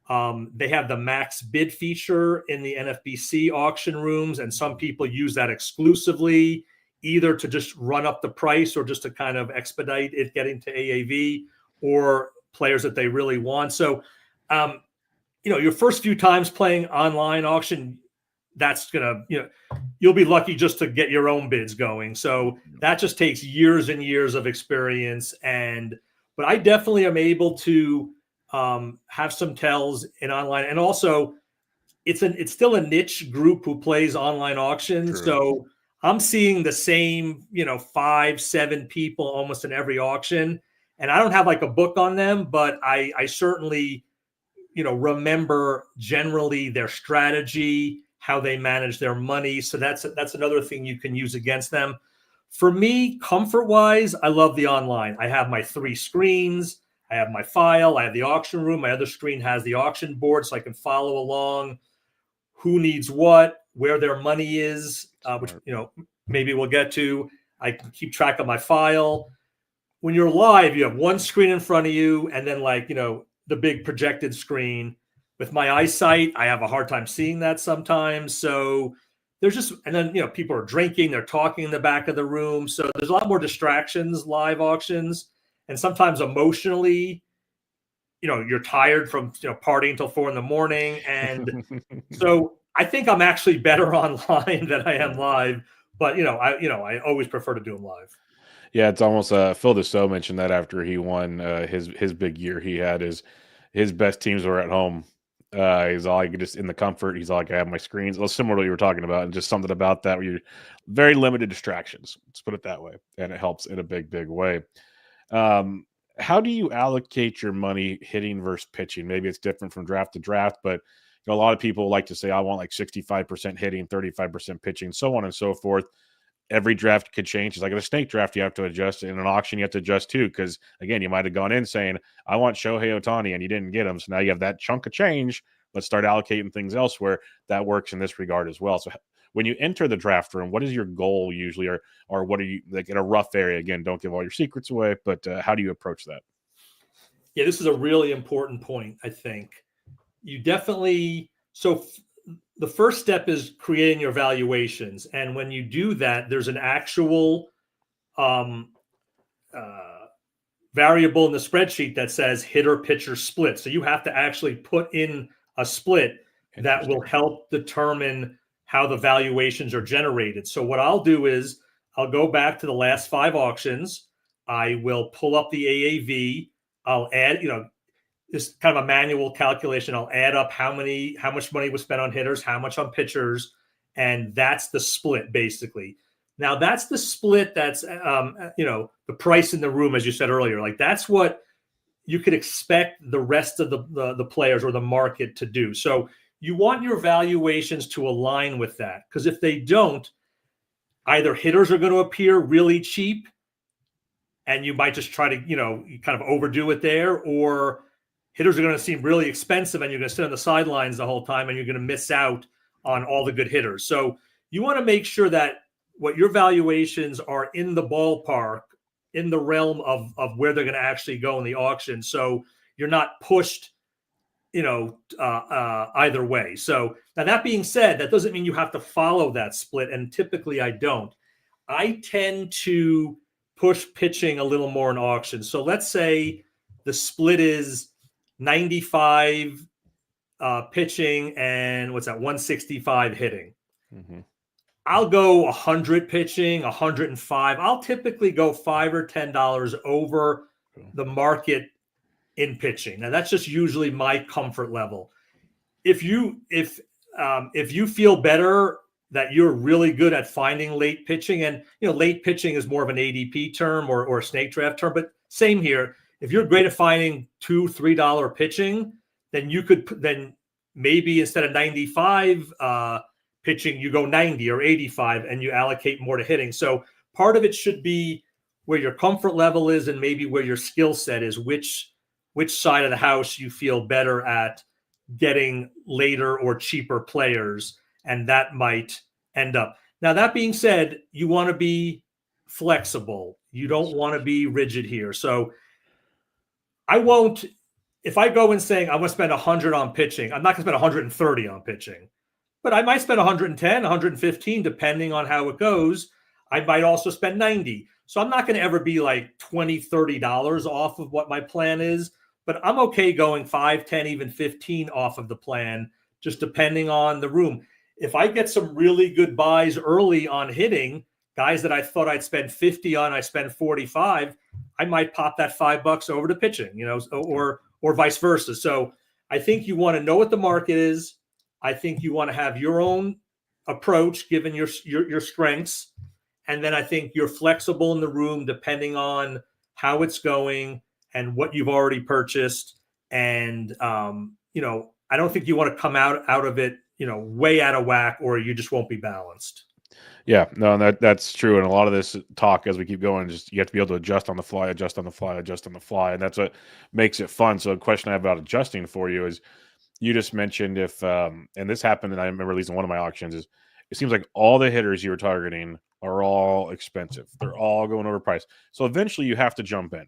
They have the max bid feature in the NFBC auction rooms, and some people use that exclusively, either to just run up the price or just to kind of expedite it getting to AAV, or players that they really want. So, your first few times playing online auction, that's gonna, you'll be lucky just to get your own bids going. So that just takes years and years of experience. But I definitely am able to have some tells in online, and also it's still a niche group who plays online auctions. True. So I'm seeing the same, 5-7 people almost in every auction. And I don't have like a book on them, but I certainly, remember generally their strategy, how they manage their money. So that's another thing you can use against them. For me, comfort-wise, I love the online. I have my 3 screens. I have my file. I have the auction room. My other screen has the auction board, so I can follow along who needs what, where their money is, which, maybe we'll get to. I can keep track of my file. When you're live, you have one screen in front of you, and then the big projected screen. With my eyesight, I have a hard time seeing that sometimes. So and then, people are drinking, they're talking in the back of the room. So there's a lot more distractions, live auctions. And sometimes emotionally, you're tired from, partying until 4 a.m. And so I think I'm actually better online than I am live, but, I always prefer to do them live. Yeah, it's almost Phil Deso mentioned that after he won his big year, he had his best teams were at home. He's all like just in the comfort. He's all like, I have my screens. Well, similar to what you were talking about, and just something about that where you're very limited distractions. Let's put it that way, and it helps in a big, big way. How do you allocate your money hitting versus pitching? Maybe it's different from draft to draft, but a lot of people like to say, I want like 65% hitting, 35% pitching, so on and so forth. Every draft could change. It's like in a snake draft, you have to adjust. In an auction, you have to adjust too. Because again, you might have gone in saying, I want Shohei Ohtani, and you didn't get him. So now you have that chunk of change. Let's start allocating things elsewhere. That works in this regard as well. So when you enter the draft room, what is your goal usually, or what are you like in a rough area? Again, don't give all your secrets away, but how do you approach that? Yeah, this is a really important point, I think. You definitely, the first step is creating your valuations. And when you do that, there's an actual variable in the spreadsheet that says hitter pitcher split. So you have to actually put in a split that will help determine how the valuations are generated. So what I'll do is I'll go back to the last 5 auctions. I will pull up the AAV. I'll add, this kind of a manual calculation. I'll add up how much money was spent on hitters, how much on pitchers, and that's the split basically. Now that's the split. That's the price in the room, as you said earlier. Like that's what you could expect the rest of the players or the market to do. So you want your valuations to align with that, because if they don't, either hitters are going to appear really cheap, and you might just try to you kind of overdo it there, or hitters are going to seem really expensive and you're going to sit on the sidelines the whole time and you're going to miss out on all the good hitters. So you want to make sure that what your valuations are in the ballpark, in the realm of where they're going to actually go in the auction. So you're not pushed, either way. So now that being said, that doesn't mean you have to follow that split. And typically I don't. I tend to push pitching a little more in auctions. So let's say the split is 95 pitching and 165 hitting. Mm-hmm. I'll go 100 pitching, 105. I'll typically go $5 or $10 over the market in pitching. Now that's just usually my comfort level. If you feel better that you're really good at finding late pitching, and late pitching is more of an ADP term or a snake draft term, but same here. If you're great at finding $2, $3 pitching, then you could maybe instead of 95 pitching, you go 90 or 85 and you allocate more to hitting. So part of it should be where your comfort level is and maybe where your skill set is, which side of the house you feel better at getting later or cheaper players, and that might end up. Now, that being said, you want to be flexible. You don't want to be rigid here. So I won't, if I go in saying I'm going to spend 100 on pitching, I'm not going to spend 130 on pitching, but I might spend 110, 115, depending on how it goes. I might also spend 90. So I'm not going to ever be like $20, $30 off of what my plan is, but I'm okay going 5, 10, even 15 off of the plan, just depending on the room. If I get some really good buys early on hitting, guys that I thought I'd spend 50 on, I spend 45, I might pop that $5 over to pitching, or vice versa. So I think you want to know what the market is. I think you want to have your own approach given your strengths. And then I think you're flexible in the room depending on how it's going and what you've already purchased. And, I don't think you want to come out of it, way out of whack, or you just won't be balanced. Yeah, no, that's true. And a lot of this talk as we keep going, just you have to be able to adjust on the fly. And that's what makes it fun. So a question I have about adjusting for you is, you just mentioned if, and this happened, and I remember at least in one of my auctions, is it seems like all the hitters you were targeting are all expensive. They're all going overpriced. So eventually you have to jump in.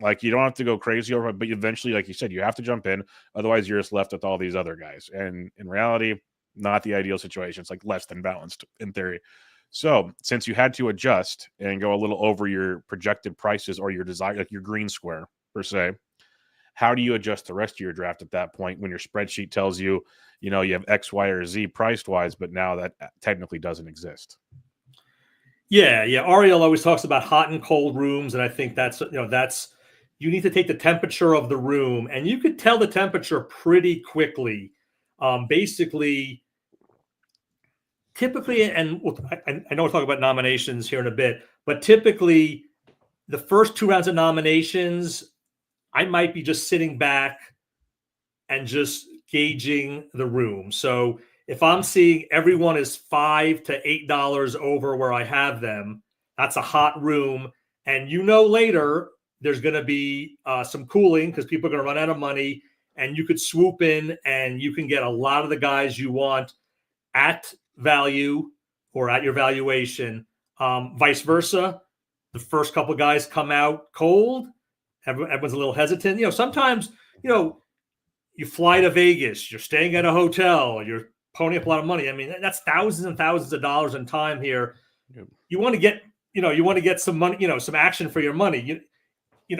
Like you don't have to go crazy over, but eventually, like you said, you have to jump in. Otherwise, you're just left with all these other guys. And in reality, not the ideal situation. It's like less than balanced in theory. So since you had to adjust and go a little over your projected prices or your desire, like your green square per se, how do you adjust the rest of your draft at that point when your spreadsheet tells you, you have X, Y, or Z priced wise, but now that technically doesn't exist? Yeah. Ariel always talks about hot and cold rooms. And I think that's you need to take the temperature of the room, and you could tell the temperature pretty quickly. Basically, typically, and I know we'll talk about nominations here in a bit, but typically the first 2 rounds of nominations I might be just sitting back and just gauging the room. So if I'm seeing everyone is $5 to $8 over where I have them, that's a hot room. And later there's going to be some cooling because people are going to run out of money, and you could swoop in and you can get a lot of the guys you want at value or at your valuation. Vice versa, the first couple guys come out cold. Everyone's a little hesitant. Sometimes, you fly to Vegas, you're staying at a hotel, you're ponying up a lot of money. I mean, that's thousands and thousands of dollars in time here. Yep. You want to get some money, some action for your money.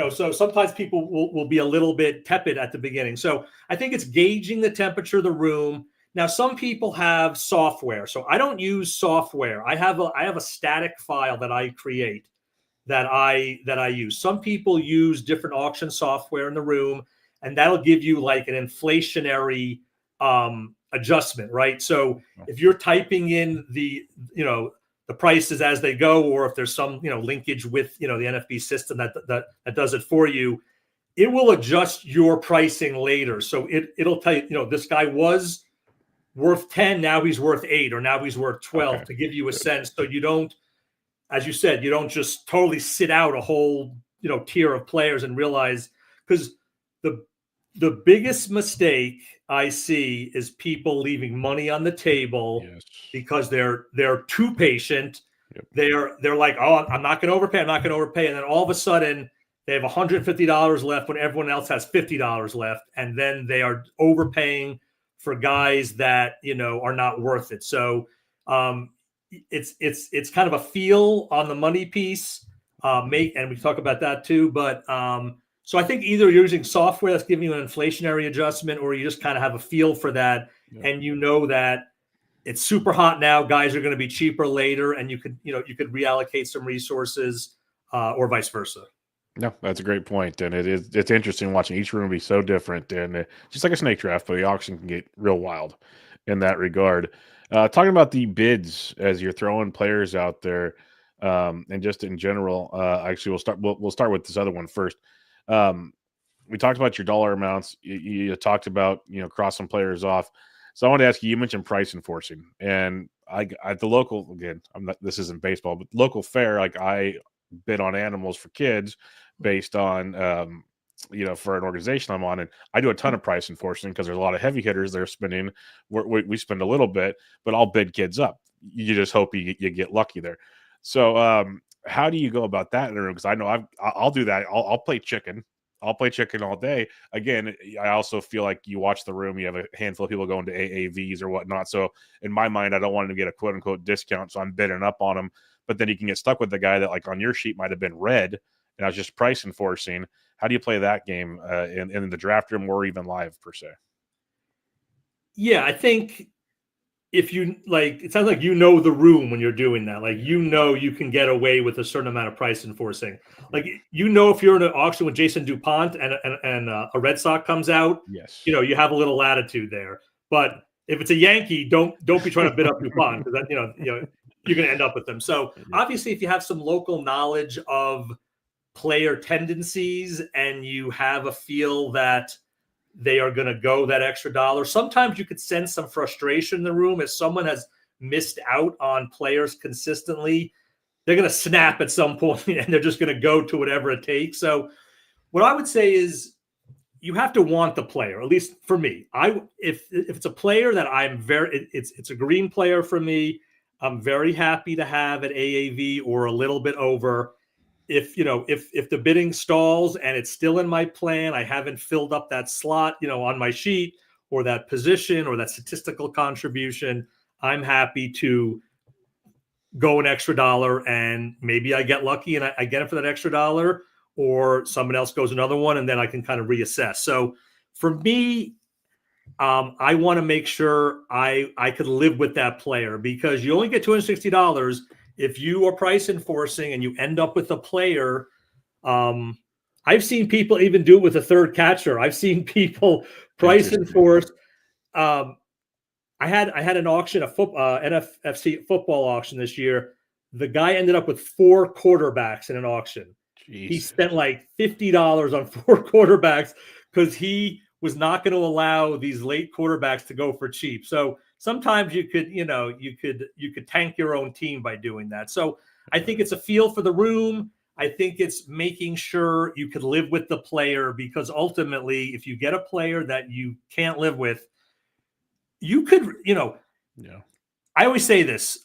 So sometimes people will be a little bit tepid at the beginning. So I think it's gauging the temperature of the room. Now, some people have software. So I don't use software. I have a static file that I create that I use. Some people use different auction software in the room, and that'll give you like an inflationary adjustment, right? So if you're typing in the prices as they go, or if there's some linkage with the NFB system that does it for you, it will adjust your pricing later. So it'll tell you, this guy was worth 10, now he's worth 8, or now he's worth 12, to give you a sense. So you don't, as you said, you don't just totally sit out a whole tier of players and realize, because the biggest mistake I see is people leaving money on the table because they're too patient. Yep. They're like, oh, I'm not going to overpay. I'm not going to overpay. And then all of a sudden they have $150 left when everyone else has $50 left. And then they are overpaying for guys that, are not worth it. So it's kind of a feel on the money piece. And we talk about that too. But so I think either you're using software that's giving you an inflationary adjustment, or you just kind of have a feel for that. Yeah. And that it's super hot now, guys are going to be cheaper later, and you could reallocate some resources or vice versa. No, that's a great point. And it's interesting watching each room be so different, and just like a snake draft, but the auction can get real wild in that regard. Talking about the bids as you're throwing players out there, and just in general, actually we'll start with this other one first. We talked about your dollar amounts. You talked about, crossing players off. So I want to ask you, you mentioned price enforcing, and at the local, again, this isn't baseball, but local fair, like I bid on animals for kids based on, for an organization I'm on, and I do a ton of price enforcing because there's a lot of heavy hitters they're spending. We spend a little bit, but I'll bid kids up. You just hope you get lucky there. So, how do you go about that in a room? Because I know I'll do that. I'll play chicken. I'll play chicken all day. Again, I also feel like you watch the room, you have a handful of people going to AAVs or whatnot. So in my mind, I don't want him to get a quote unquote discount. So I'm bidding up on him. But then you can get stuck with the guy that, like, on your sheet might have been red, and I was just price enforcing. How do you play that game in the draft room or even live per se? Yeah, I think if you it sounds like the room when you're doing that. Like, you can get away with a certain amount of price enforcing. Like, if you're in an auction with Jason DuPont and a Red Sox comes out, yes, you have a little latitude there. But if it's a Yankee, don't be trying to bid up DuPont, because that you're going to end up with them. So obviously, if you have some local knowledge of player tendencies and you have a feel that they are going to go that extra dollar, sometimes you could sense some frustration in the room. If someone has missed out on players consistently, they're going to snap at some point and they're just going to go to whatever it takes. So what I would say is you have to want the player, at least for me. If it's a player that it's a green player for me, I'm very happy to have at AAV or a little bit over. If the bidding stalls and it's still in my plan, I haven't filled up that slot, on my sheet, or that position or that statistical contribution, I'm happy to go an extra dollar, and maybe I get lucky and I get it for that extra dollar, or someone else goes another one, and then I can kind of reassess. So for me, I want to make sure I could live with that player, because you only get $260 if you are price enforcing and you end up with a player. I've seen people even do it with a third catcher. I've seen people price enforce. I had an auction, NFBC football auction this year. The guy ended up with 4 quarterbacks in an auction. He Jeez. spent like $50 on 4 quarterbacks because he was not going to allow these late quarterbacks to go for cheap. So sometimes you could tank your own team by doing that. So I think it's a feel for the room. I think it's making sure you could live with the player, because ultimately, if you get a player that you can't live with, you could, Yeah. I always say this.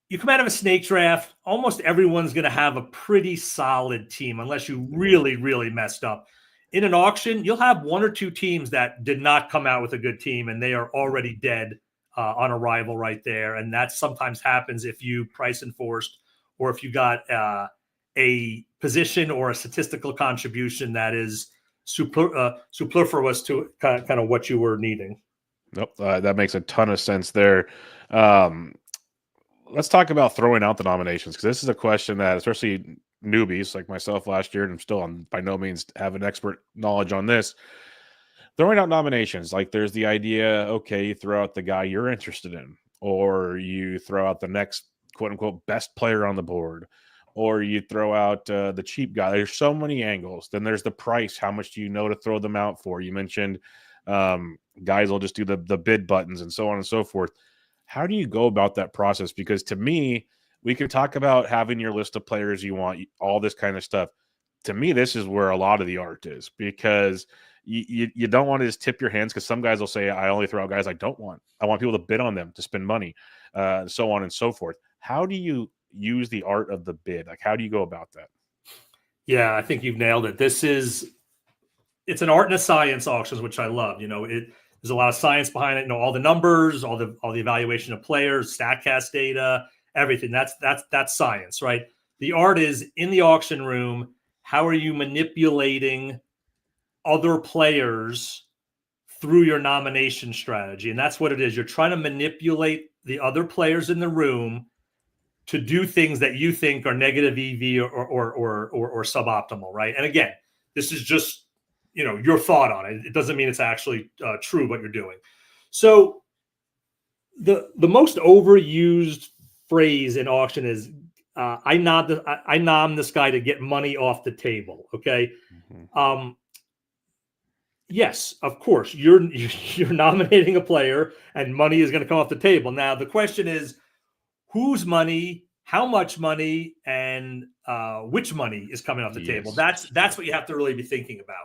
You come out of a snake draft, almost everyone's going to have a pretty solid team unless you really, really messed up. In an auction, you'll have 1 or 2 teams that did not come out with a good team, and they are already dead on arrival right there. And that sometimes happens if you price enforced, or if you got a position or a statistical contribution that is superfluous to kind of what you were needing. Nope. That makes a ton of sense there. Let's talk about throwing out the nominations, because this is a question that, especially newbies like myself last year, and I'm still by no means have an expert knowledge on this. Throwing out nominations, like there's the idea, okay, you throw out the guy you're interested in, or you throw out the next quote unquote best player on the board, or you throw out the cheap guy. There's so many angles. Then there's the price. How much do you know to throw them out for? You mentioned guys will just do the bid buttons and so on and so forth. How do you go about that process? Because to me, we can talk about having your list of players you want, all this kind of stuff. To me, this is where a lot of the art is, because you don't want to just tip your hands, because some guys will say, I only throw out guys I don't want. I want people to bid on them, to spend money, so on and so forth. How do you use the art of the bid? Like, how do you go about that? Yeah, I think you've nailed it. It's an art and a science, auctions, which I love. There's a lot of science behind it. All the numbers, all the evaluation of players, StatCast data, everything. That's science, right? The art is in the auction room. How are you manipulating other players through your nomination strategy? And that's what it is. You're trying to manipulate the other players in the room to do things that you think are negative EV or suboptimal, right? And again, this is just your thought on it. It doesn't mean it's actually true what you're doing. So the most overused phrase in auction is I nom this guy to get money off the table. Okay. Mm-hmm. Yes, of course, you're nominating a player and money is going to come off the table. Now the question is, whose money, how much money, and which money is coming off the table. That's what you have to really be thinking about.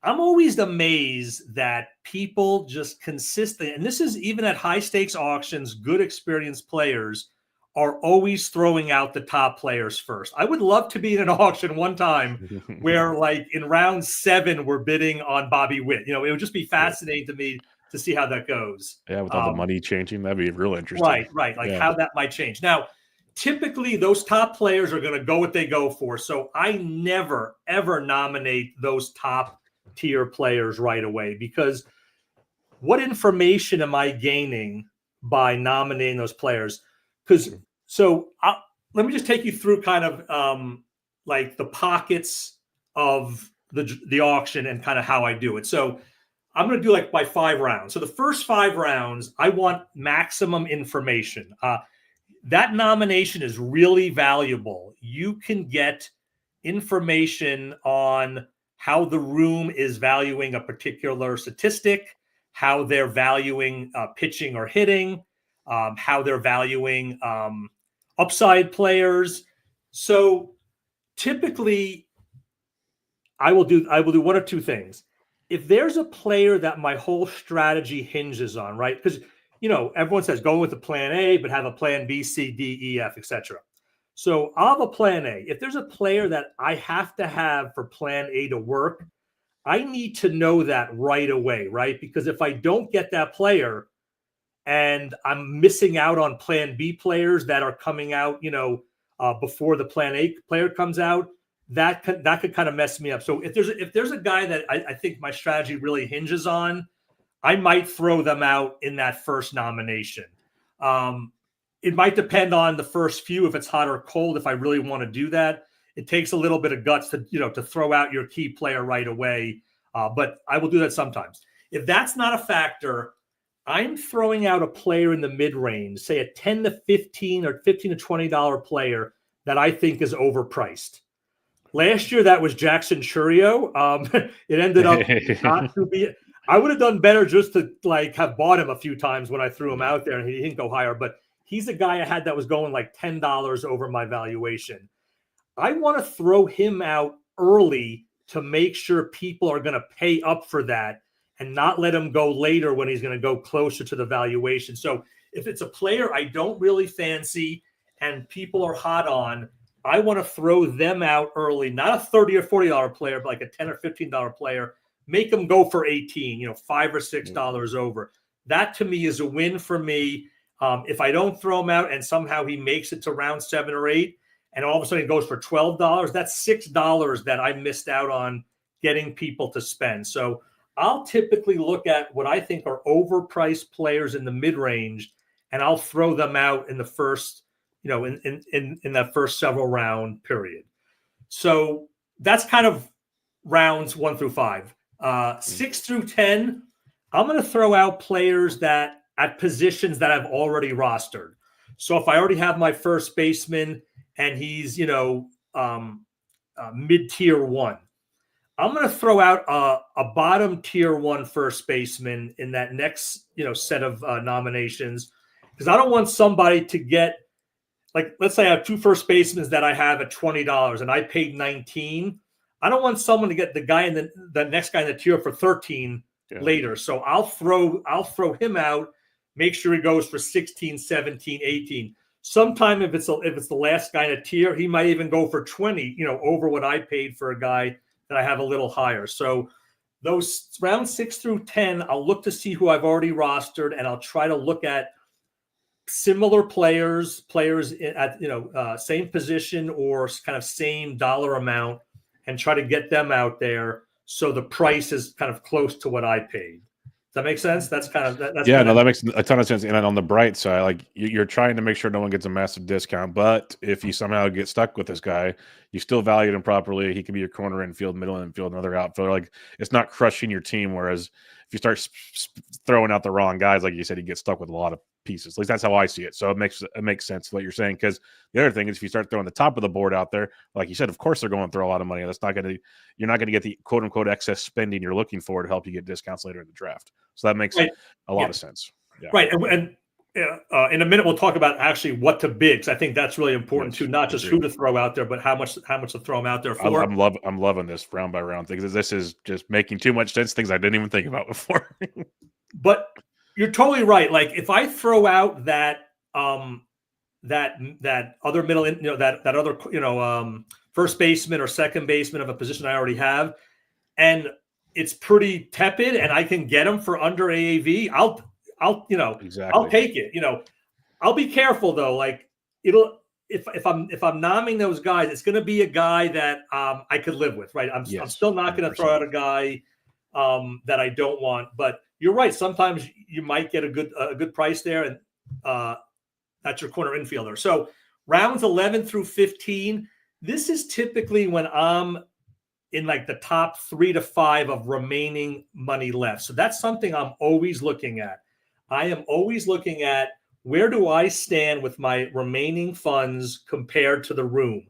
I'm always amazed that people just consistently, and this is even at high stakes auctions, good experienced players are always throwing out the top players first. I would love to be in an auction one time where, like, in round 7, we're bidding on Bobby Witt. It would just be fascinating to me to see how that goes. Yeah, with all the money changing, that'd be real interesting. Right. Like how that might change. Now, typically those top players are going to go what they go for. So I never, ever nominate those top tier players right away, because what information am I gaining by nominating those players? Because let me just take you through kind of like the pockets of the auction and kind of how I do it. So I'm going to do like by 5 rounds. So the first 5 rounds, I want maximum information. That nomination is really valuable. You can get information on how the room is valuing a particular statistic, how they're valuing pitching or hitting, how they're valuing upside players. So typically, I will do 1 or 2 things. If there's a player that my whole strategy hinges on, right? Because everyone says go with the plan A, but have a plan B, C, D, E, F, etc. So I'll have a plan A. If there's a player that I have to have for plan A to work, I need to know that right away, right? Because if I don't get that player and I'm missing out on plan B players that are coming out, before the plan A player comes out, that could kind of mess me up. So if there's a guy that I think my strategy really hinges on, I might throw them out in that first nomination. It might depend on the first few, if it's hot or cold. If I really want to do that, it takes a little bit of guts to throw out your key player right away. But I will do that sometimes. If that's not a factor, I'm throwing out a player in the mid-range, say a 10 to 15 or $15 to $20 player that I think is overpriced. Last year, that was Jackson Churio. It ended up not to be. I would have done better just to like have bought him a few times when I threw him out there, and he didn't go higher. But he's a guy I had that was going like $10 over my valuation. I want to throw him out early to make sure people are going to pay up for that and not let him go later when he's going to go closer to the valuation. So if it's a player I don't really fancy and people are hot on, I want to throw them out early, not a $30 or $40 player, but like a $10 or $15 player, make them go for 18, $5 or $6 over. That to me is a win for me. If I don't throw him out and somehow he makes it to round 7 or 8 and all of a sudden he goes for $12, that's $6 that I missed out on getting people to spend. So I'll typically look at what I think are overpriced players in the mid-range, and I'll throw them out in the first, in that first several round period. So that's kind of rounds 1 through 5. 6 through 10, I'm going to throw out players that at positions that I've already rostered. So if I already have my first baseman and he's, mid-tier 1, I'm going to throw out a bottom tier 1 first baseman in that next, set of nominations, because I don't want somebody to get, like, let's say I have 2 first basemen that I have at $20 and I paid 19. I don't want someone to get the guy in the next guy in the tier for 13 later. So I'll throw him out, make sure he goes for 16, 17, 18. Sometime if it's the last guy in a tier, he might even go for 20, over what I paid for a guy that I have a little higher. So those round 6 through 10, I'll look to see who I've already rostered, and I'll try to look at similar players at same position or kind of same dollar amount, and try to get them out there so the price is kind of close to what I paid. Does that make sense? That's kind of that makes a ton of sense. And on the bright side, like you're trying to make sure no one gets a massive discount, but if you somehow get stuck with this guy, you still valued him properly. He can be your corner infield, middle infield, another outfielder. Like, it's not crushing your team. Whereas if you start throwing out the wrong guys, like you said, you get stuck with a lot of pieces. At least that's how I see it. So it makes sense what you're saying. Because the other thing is, if you start throwing the top of the board out there, like you said, of course they're going to throw a lot of money. You're not going to get the quote unquote excess spending you're looking for to help you get discounts later in the draft. So that makes a lot of sense. Yeah. Right. And in a minute, we'll talk about actually what to bid, because I think that's really important too, not just who to throw out there, but how much to throw them out there for. I'm loving this round by round thing, because this is just making too much sense, things I didn't even think about before. But you're totally right. Like, if I throw out that other middle, that other first baseman or second baseman of a position I already have, and it's pretty tepid, and I can get them for under AAV, I'll take it. I'll be careful though. Like, if I'm nomming those guys, it's going to be a guy that I could live with, right? I'm still not going to throw out a guy that I don't want. But you're right. Sometimes you might get a good price there, and that's your corner infielder. So rounds 11 through 15, this is typically when I'm in like the top 3 to 5 of remaining money left. So that's something I'm always looking at. I am always looking at, where do I stand with my remaining funds compared to the room?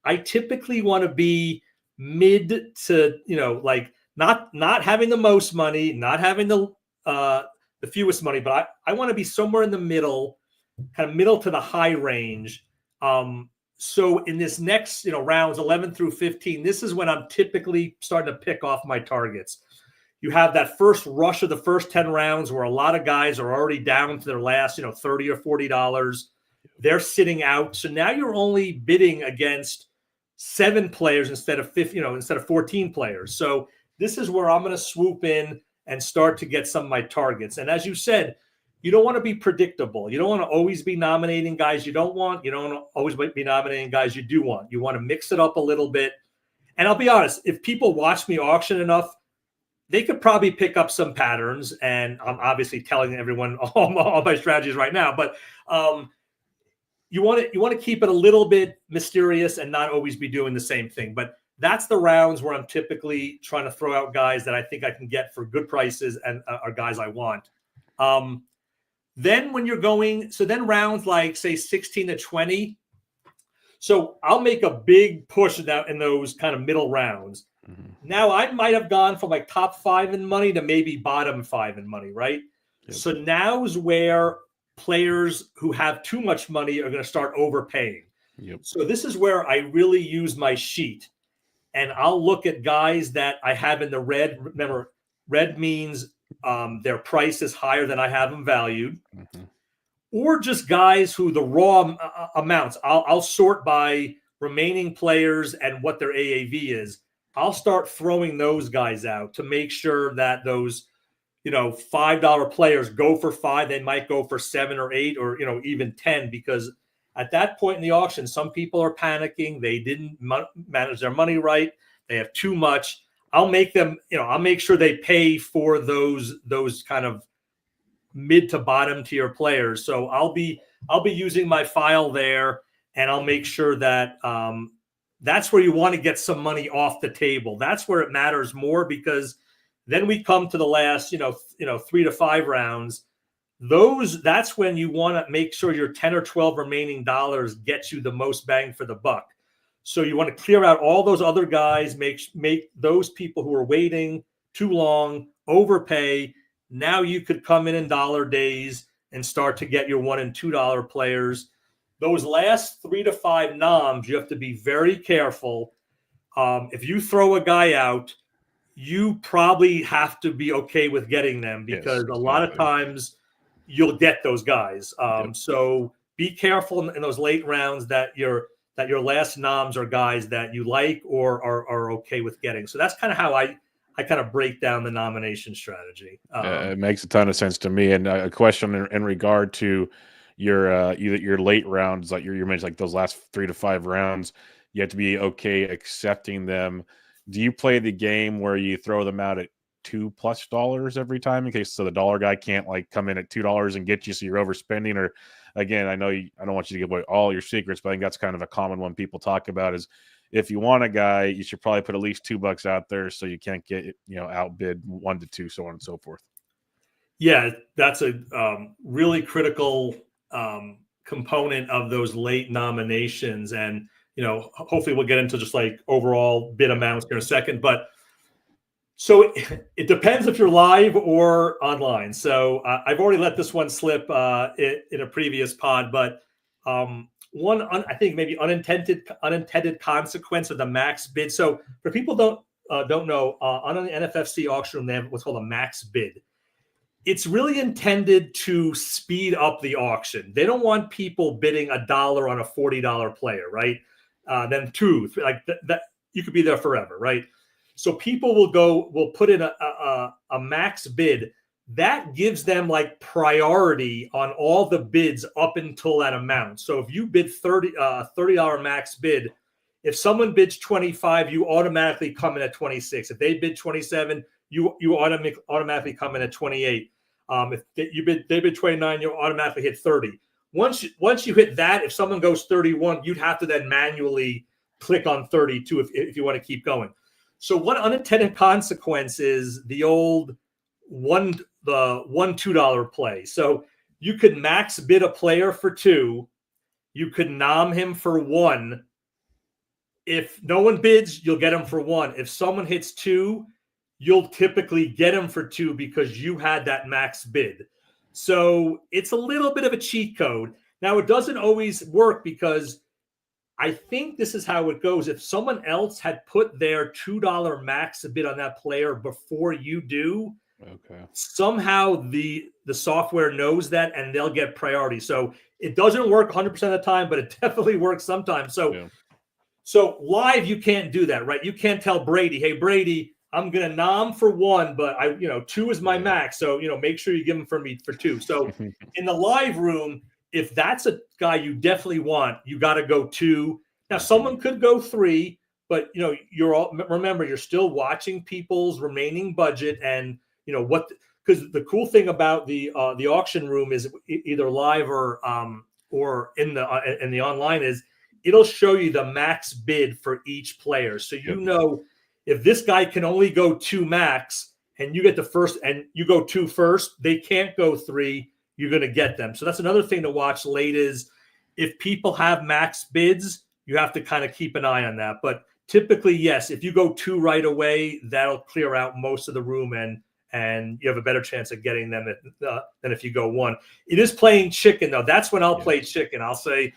I typically want to be mid to, like not having the most money, not having the fewest money, but I want to be somewhere in the middle, kind of middle to the high range. So in this next, rounds 11 through 15, this is when I'm typically starting to pick off my targets. You have that first rush of the first 10 rounds where a lot of guys are already down to their last, $30 or $40. They're sitting out. So now you're only bidding against 7 players instead of 14 players. So this is where I'm going to swoop in and start to get some of my targets. And as you said, you don't want to be predictable. You don't want to always be nominating guys you don't want. You don't want to always be nominating guys you do want. You want to mix it up a little bit. And I'll be honest, if people watch me auction enough, they could probably pick up some patterns. And I'm obviously telling everyone all my strategies right now. But you want to keep it a little bit mysterious and not always be doing the same thing. But that's the rounds where I'm typically trying to throw out guys that I think I can get for good prices and are guys I want. Then when you're going, so then rounds like say 16 to 20. So I'll make a big push in those kind of middle rounds. Now I might have gone from like top 5 in money to maybe bottom 5 in money, right? Yep. So now's where players who have too much money are going to start overpaying. Yep. So this is where I really use my sheet, and I'll look at guys that I have in the red. Remember, red means their price is higher than I have them valued, or just guys who the raw amounts. I'll sort by remaining players and what their AAV is. I'll start throwing those guys out to make sure that those, $5 players go for 5. They might go for 7 or 8 or, even 10, because at that point in the auction, some people are panicking. They didn't manage their money right. They have too much. I'll make them, I'll make sure they pay for those kind of mid to bottom tier players. So I'll be using my file there, and I'll make sure that that's where you want to get some money off the table. That's where it matters more, because then we come to the last, 3 to 5 rounds. That's when you want to make sure your 10 or 12 remaining dollars gets you the most bang for the buck. So you want to clear out all those other guys, make those people who are waiting too long overpay. Now you could come in dollar days and start to get your $1 and $2 players. Those last 3 to 5 noms, you have to be very careful. If you throw a guy out, you probably have to be okay with getting them, because a lot of times you'll get those guys. So be careful in those late rounds that your last noms are guys that you like or are okay with getting. So that's kind of how I kind of break down the nomination strategy. It makes a ton of sense to me. And a question in regard to your late rounds, like you mentioned, like those last 3 to 5 rounds, you have to be okay accepting them. Do you play the game where you throw them out at $2+ every time, in case so the dollar guy can't like come in at $2 and get you, so you're overspending? Or again, I know I don't want you to give away all your secrets, but I think that's kind of a common one people talk about is, if you want a guy, you should probably put at least $2 out there so you can't get outbid 1 to 2, so on and so forth. Yeah, that's a really critical component of those late nominations, and hopefully we'll get into just like overall bid amounts in a second. But so it depends if you're live or online. So I've already let this one slip in a previous pod, but I think maybe unintended consequence of the max bid. So for people don't know, on an NFFC auction room, they have what's called a max bid. It's really intended to speed up the auction. They don't want people bidding $1 on a $40 player, right? Then 2, like that, you could be there forever, right? So people will put in a max bid that gives them like priority on all the bids up until that amount. So if you bid $30 max bid, if someone bids 25, you automatically come in at 26. If they bid 27, you automatically come in at 28. If they bid 29, you automatically hit 30. Once you hit that, if someone goes 31, you'd have to then manually click on 32 if you want to keep going. So one unintended consequence is the old $1-$2 play. So you could max bid a player for 2. You could nom him for 1. If no one bids, you'll get him for 1. If someone hits 2, you'll typically get him for 2 because you had that max bid. So it's a little bit of a cheat code. Now, it doesn't always work, because I think this is how it goes. If someone else had put their $2 max bid on that player before you do, okay, somehow the software knows that and they'll get priority. So it doesn't work 100% of the time, but it definitely works sometimes. So live, you can't do that, right? You can't tell Brady, hey, Brady, I'm going to nom for 1, but 2 is my max. So, make sure you give him for me for 2. So in the live room, if that's a guy you definitely want, you got to go 2. Now, someone could go 3, but remember, you're still watching people's remaining budget and because the cool thing about the auction room is either live or in the online is it'll show you the max bid for each player. So if this guy can only go 2 max and you get the first and you go 2 first, they can't go 3. You're going to get them. So that's another thing to watch late is if people have max bids, you have to kind of keep an eye on that. But typically, yes, if you go 2 right away, that'll clear out most of the room, and you have a better chance of getting them than if you go 1. It is playing chicken, though. That's when I'll play chicken. I'll say,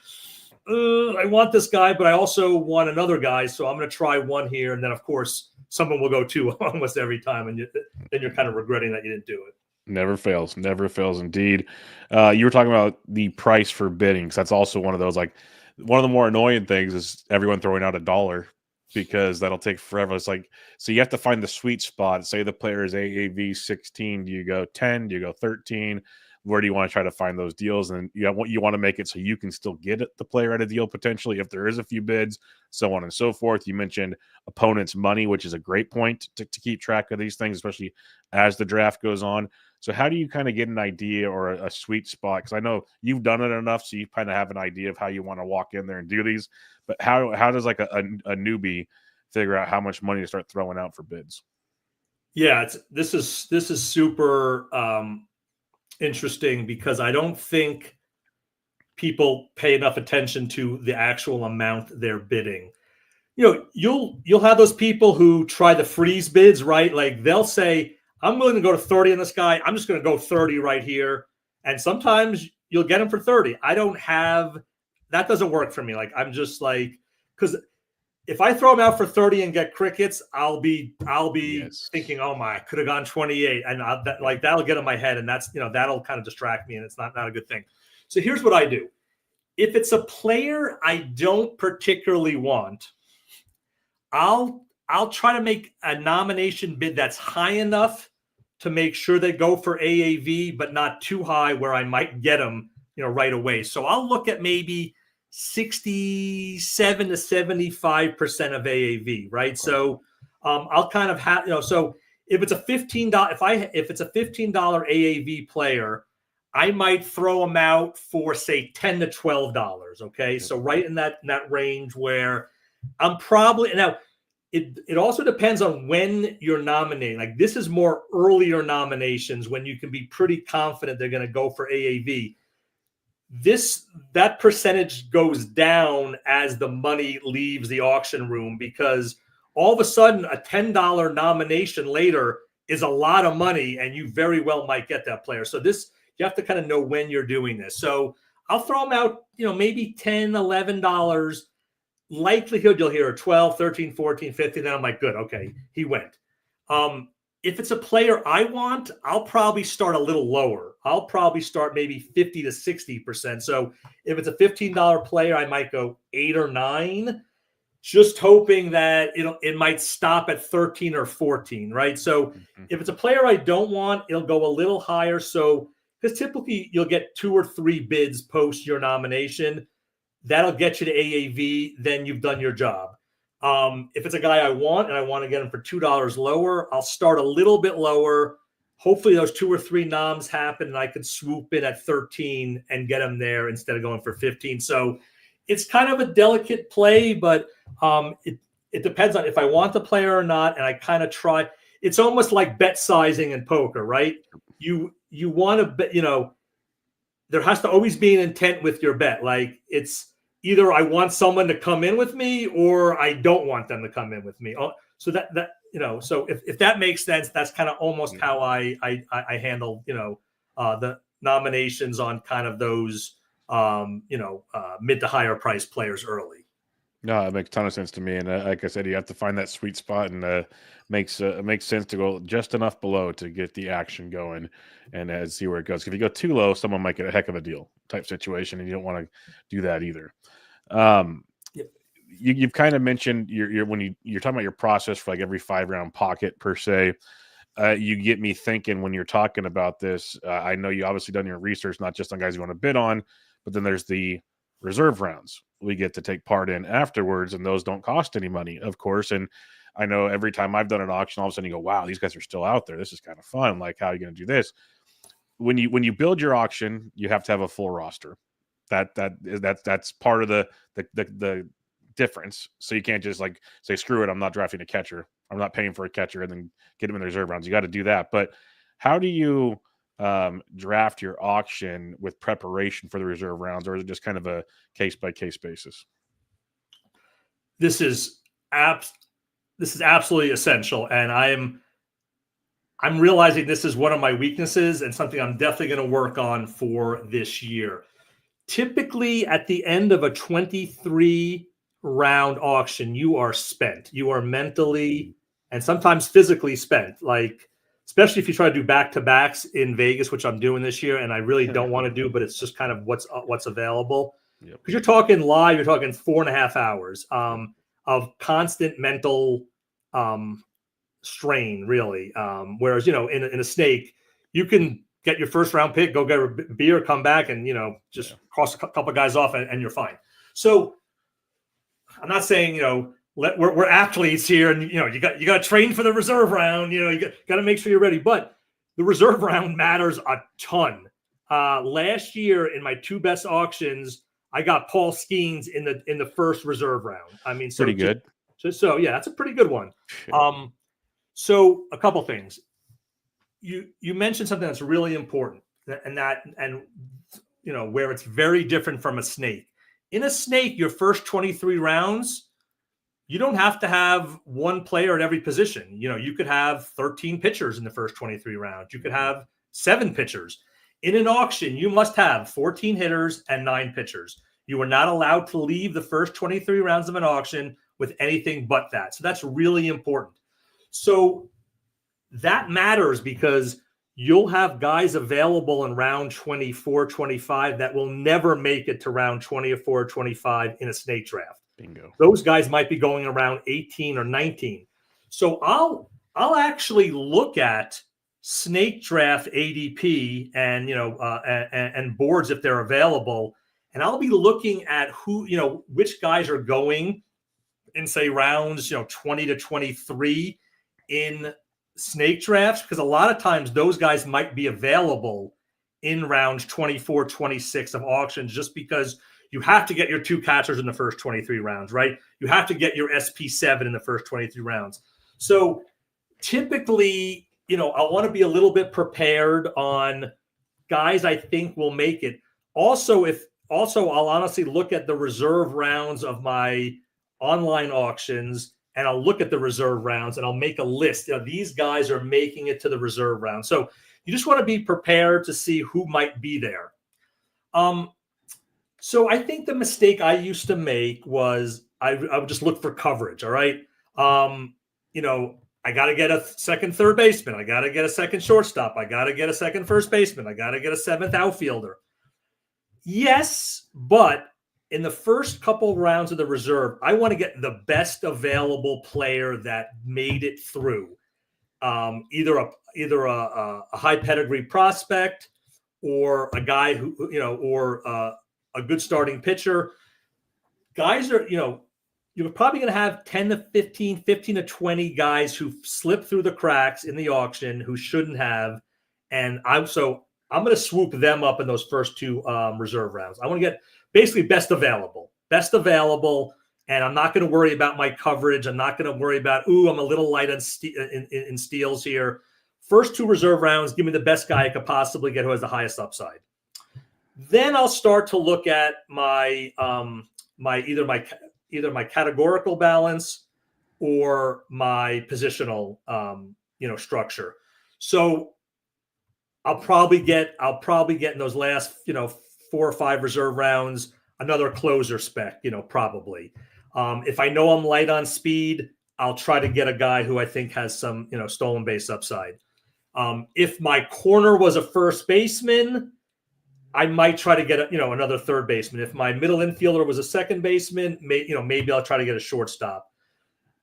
I want this guy, but I also want another guy, so I'm going to try 1 here. And then, of course, someone will go 2 almost every time, and then you're kind of regretting that you didn't do it. Never fails indeed. You were talking about the price for bidding, because that's also one of those, like, one of the more annoying things is everyone throwing out $1 because that'll take forever. It's like, so you have to find the sweet spot. Say the player is AAV 16. Do you go 10? Do you go 13? Where do you want to try to find those deals? And you want to make it so you can still get the player at a deal potentially if there is a few bids, so on and so forth. You mentioned opponents' money, which is a great point to keep track of these things, especially as the draft goes on. So how do you kind of get an idea or a sweet spot? Because I know you've done it enough, so you kind of have an idea of how you want to walk in there and do these. But how does like a newbie figure out how much money to start throwing out for bids? Yeah, this is super interesting, because I don't think people pay enough attention to the actual amount they're bidding. You'll have those people who try the freeze bids, right? Like they'll say, I'm willing to go to 30 on this guy. I'm just going to go 30 right here. And sometimes you'll get him for 30. That doesn't work for me. Like, I'm just like, because if I throw him out for 30 and get crickets, I'll be thinking, oh my, I could have gone 28. And that'll get in my head. And that's, that'll kind of distract me. And it's not a good thing. So here's what I do. If it's a player I don't particularly want, I'll try to make a nomination bid that's high enough to make sure they go for AAV, but not too high where I might get them, right away. So I'll look at maybe 67 to 75% of AAV, right? So I'll kind of have, so if it's a $15, if it's a $15 AAV player, I might throw them out for, say, $10 to $12. Okay, so right in that range where I'm probably now. It also depends on when you're nominating. Like, this is more earlier nominations when you can be pretty confident they're going to go for AAV. That percentage goes down as the money leaves the auction room, because all of a sudden a $10 nomination later is a lot of money, and you very well might get that player. So you have to kind of know when you're doing this. So I'll throw them out, maybe $10, $11. Likelihood you'll hear a 12, 13, 14, 15. Then I'm like, good, okay, he went. If it's a player I want, I'll probably start a little lower. I'll probably start maybe 50 to 60%. So if it's a $15 player, I might go 8 or 9, just hoping that it might stop at 13 or 14, right? So if it's a player I don't want, it'll go a little higher. So because typically you'll get 2 or 3 bids post your nomination. That'll get you to AAV, then you've done your job. If it's a guy I want and I want to get him for $2 lower, I'll start a little bit lower. Hopefully those 2 or 3 noms happen and I could swoop in at 13 and get him there instead of going for 15. So it's kind of a delicate play, but it depends on if I want the player or not. And I kind of try. It's almost like bet sizing in poker, right? You want to bet, there has to always be an intent with your bet. Like, it's either I want someone to come in with me or I don't want them to come in with me. So so if that makes sense, that's kind of almost how I handle, the nominations on kind of those, mid to higher price players early. No, it makes a ton of sense to me. And like I said, you have to find that sweet spot, and makes sense to go just enough below to get the action going and see where it goes. If you go too low, someone might get a heck of a deal type situation, and you don't want to do that either. You've kind of mentioned when you're talking about your process for like every 5-round pocket per se. You get me thinking when you're talking about this. I know you obviously done your research, not just on guys you want to bid on, but then there's the reserve rounds we get to take part in afterwards, and those don't cost any money, of course. And I know every time I've done an auction, all of a sudden you go, wow, these guys are still out there. This is kind of fun. Like, how are you going to do this? When you build your auction, you have to have a full roster. That's part of the difference. So you can't just like say, screw it, I'm not drafting a catcher, I'm not paying for a catcher, and then get him in the reserve rounds. You got to do that. But how do you draft your auction with preparation for the reserve rounds, or is it just kind of a case-by-case basis? this is absolutely essential, and I'm realizing this is one of my weaknesses and something I'm definitely going to work on for this year. Typically, at the end of a 23 round auction, you are spent. You are mentally and sometimes physically spent. Like, especially if you try to do back-to-backs in Vegas, which I'm doing this year, and I really don't want to do, but it's just kind of what's available. Because you're talking live, you're talking 4.5 hours of constant mental strain, really. Whereas, in a snake, you can get your first round pick, go get a beer, come back, and just cross a couple of guys off, and you're fine. So I'm not saying we're athletes here, and you got to train for the reserve round. You got to make sure you're ready. But the reserve round matters a ton. Last year in my 2 best auctions, I got Paul Skeens in the first reserve round. I mean, pretty good. So yeah, that's a pretty good one. So a couple things. You mentioned something that's really important, and where it's very different from a snake. In a snake, your first 23 rounds, you don't have to have one player at every position. You could have 13 pitchers in the first 23 rounds. You could have 7 pitchers. In an auction, you must have 14 hitters and 9 pitchers. You are not allowed to leave the first 23 rounds of an auction with anything but that. So that's really important. So that matters because you'll have guys available in round 24, 25 that will never make it to round 24 or 25 in a snake draft. Bingo. Those guys might be going around 18 or 19. So I'll actually look at snake draft ADP and and boards if they're available, and I'll be looking at which guys are going in, say, rounds 20 to 23 in snake drafts, because a lot of times those guys might be available in rounds 24, 26 of auctions, just because you have to get your 2 catchers in the first 23 rounds, right? You have to get your SP7 in the first 23 rounds. So typically, I want to be a little bit prepared on guys I think will make it. Also, I'll honestly look at the reserve rounds of my online auctions, and I'll look at the reserve rounds, and I'll make a list. These guys are making it to the reserve round. So you just want to be prepared to see who might be there. So I think the mistake I used to make was I would just look for coverage. All right. I got to get a second third baseman. I got to get a second shortstop. I got to get a second first baseman. I got to get a 7th outfielder. Yes, but in the first couple rounds of the reserve, I want to get the best available player that made it through. Either a high pedigree prospect, or a guy who, or a good starting pitcher. Guys are, you're probably going to have 10 to 15 to 20 guys who slipped through the cracks in the auction who shouldn't have. And I'm going to swoop them up in those first 2 reserve rounds. I want to get basically best available. And I'm not going to worry about my coverage. I'm not going to worry about, I'm a little light on in steals here. First 2 reserve rounds, give me the best guy I could possibly get who has the highest upside. Then I'll start to look at my either my categorical balance or my positional structure. So I'll probably get in those last 4 or 5 reserve rounds another closer spec, probably. If I know I'm light on speed, I'll try to get a guy who I think has some stolen base upside. If my corner was a first baseman, I might try to get another third baseman. If my middle infielder was a second baseman, maybe I'll try to get a shortstop.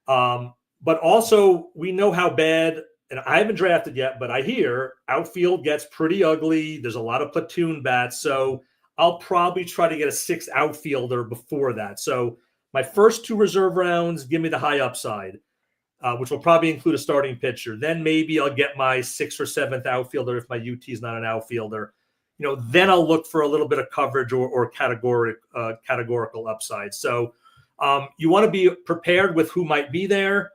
But also, we know how bad, and I haven't drafted yet, but I hear outfield gets pretty ugly. There's a lot of platoon bats, so I'll probably try to get a 6th outfielder before that. So my first 2 reserve rounds, give me the high upside, which will probably include a starting pitcher. Then maybe I'll get my 6th or 7th outfielder if my UT is not an outfielder. Then I'll look for a little bit of coverage or categorical upside. So you want to be prepared with who might be there.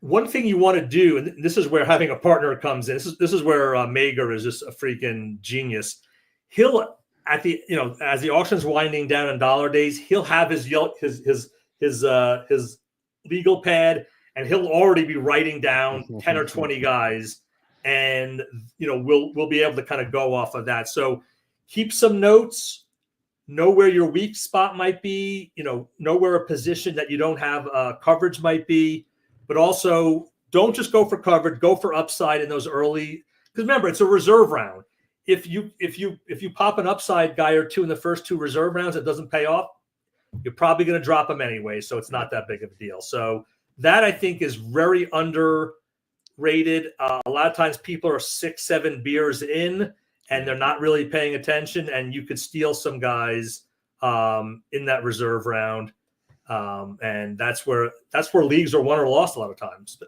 One thing you want to do, and this is where having a partner comes in. This is where Mager is just a freaking genius. He'll as the auction's winding down in dollar days, he'll have his his legal pad, and he'll already be writing down 10 or 20 guys, and we'll be able to kind of go off of that. So keep some notes, know where your weak spot might be, know where a position that you don't have coverage might be, but also don't just go for coverage, go for upside in those early, because remember, it's a reserve round. If you pop an upside guy or two in the first 2 reserve rounds, it doesn't pay off, you're probably going to drop them anyway. So it's not that big of a deal. So that, I think, is very underrated. A lot of times people are 6, 7 beers in and they're not really paying attention, and you could steal some guys in that reserve round. And that's where leagues are won or lost a lot of times,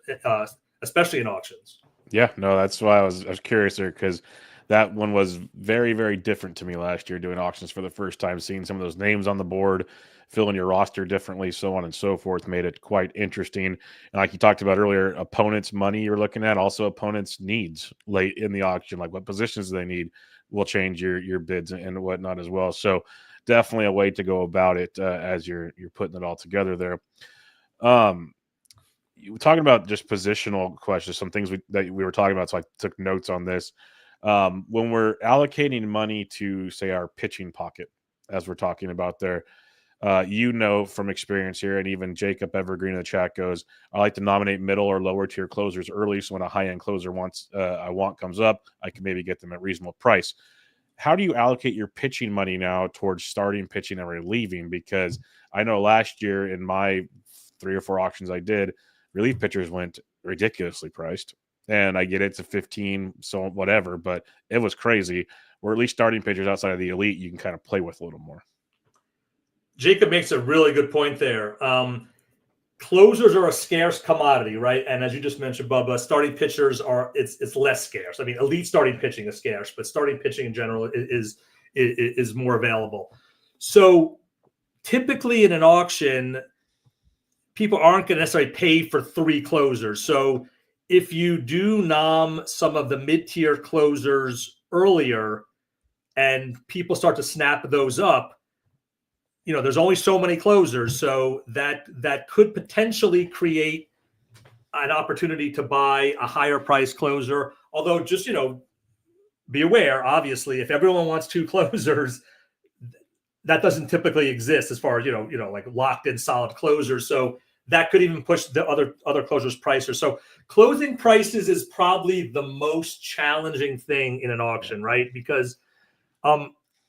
especially in auctions. Yeah, no, that's why I was curious there, because that one was very, very different to me last year, doing auctions for the first time, seeing some of those names on the board, filling your roster differently, so on and so forth, made it quite interesting. And like you talked about earlier, opponents' money you're looking at, also opponents' needs late in the auction, like what positions they need will change your bids and whatnot as well. So definitely a way to go about it as you're putting it all together there. You were talking about just positional questions, some things that we were talking about, so I took notes on this. When we're allocating money to, say, our pitching pocket, as we're talking about there, from experience here, and even Jacob Evergreen in the chat goes, I like to nominate middle or lower tier closers early, so when a high-end closer I want comes up, I can maybe get them at reasonable price. How do you allocate your pitching money now towards starting pitching and relieving? Because I know last year in my 3 or 4 auctions I did, relief pitchers went ridiculously priced. And I get it to 15, so whatever, but it was crazy. Or at least starting pitchers outside of the elite, you can kind of play with a little more. Jacob makes a really good point there. Closers are a scarce commodity, right? And as you just mentioned, Bubba, starting pitchers it's less scarce. I mean, elite starting pitching is scarce, but starting pitching in general is more available. So typically in an auction, people aren't going to necessarily pay for 3 closers. So if you do nom some of the mid-tier closers earlier and people start to snap those up, there's only so many closers. So that could potentially create an opportunity to buy a higher price closer. Although just, be aware, obviously, if everyone wants 2 closers, that doesn't typically exist as far as, like locked in solid closers. So that could even push the other closers' prices. So closing prices is probably the most challenging thing in an auction, right? Because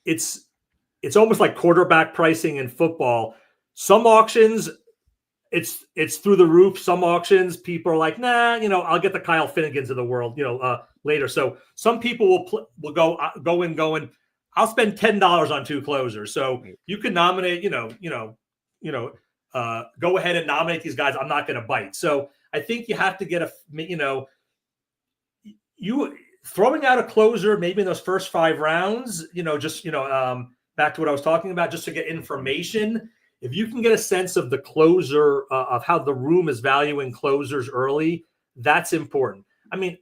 it's almost like quarterback pricing in football. Some auctions, it's through the roof. Some auctions, people are like, nah, I'll get the Kyle Finnegans of the world, later. So some people will go in. I'll spend $10 on 2 closers. So you can nominate, go ahead and nominate these guys. I'm not going to bite. So I think you have to get you throwing out a closer maybe in those first 5 rounds, back to what I was talking about, just to get information. If you can get a sense of the closer, of how the room is valuing closers early, that's important. I mean,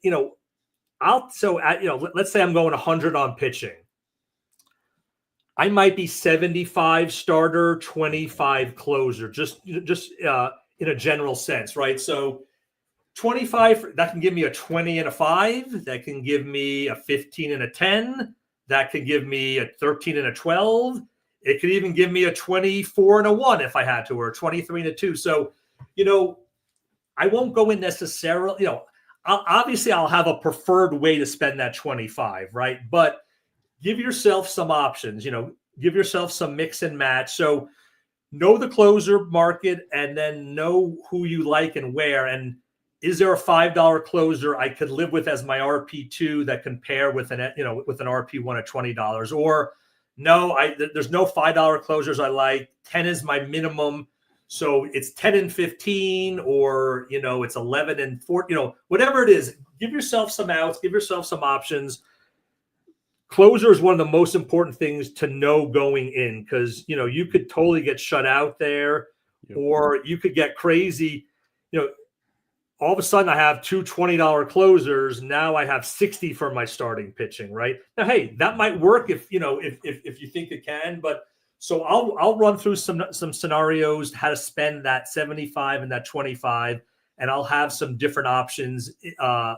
let's say I'm going 100 on pitching. I might be 75 starter, 25 closer, just in a general sense, right? So 25, that can give me a 20 and a 5. That can give me a 15 and a 10. That can give me a 13 and a 12. It could even give me a 24 and a 1 if I had to, or a 23 and a 2. So, I won't go in necessarily, obviously I'll have a preferred way to spend that 25, right? But give yourself some options, give yourself some mix and match. So know the closer market and then know who you like and where. And is there a $5 closer I could live with as my RP2 that can pair with an RP1 at $20? Or no, there's no $5 closers I like. 10 is my minimum. So it's 10 and 15, or, it's 11 and 4, whatever it is, give yourself some outs, give yourself some options. Closer is one of the most important things to know going in, because, you could totally get shut out there. Yep. Or you could get crazy. All of a sudden I have 2 $20 closers. Now I have 60 for my starting pitching, right? Now, hey, that might work if you think it can, but So I'll run through some scenarios, how to spend that 75 and that 25, and I'll have some different options in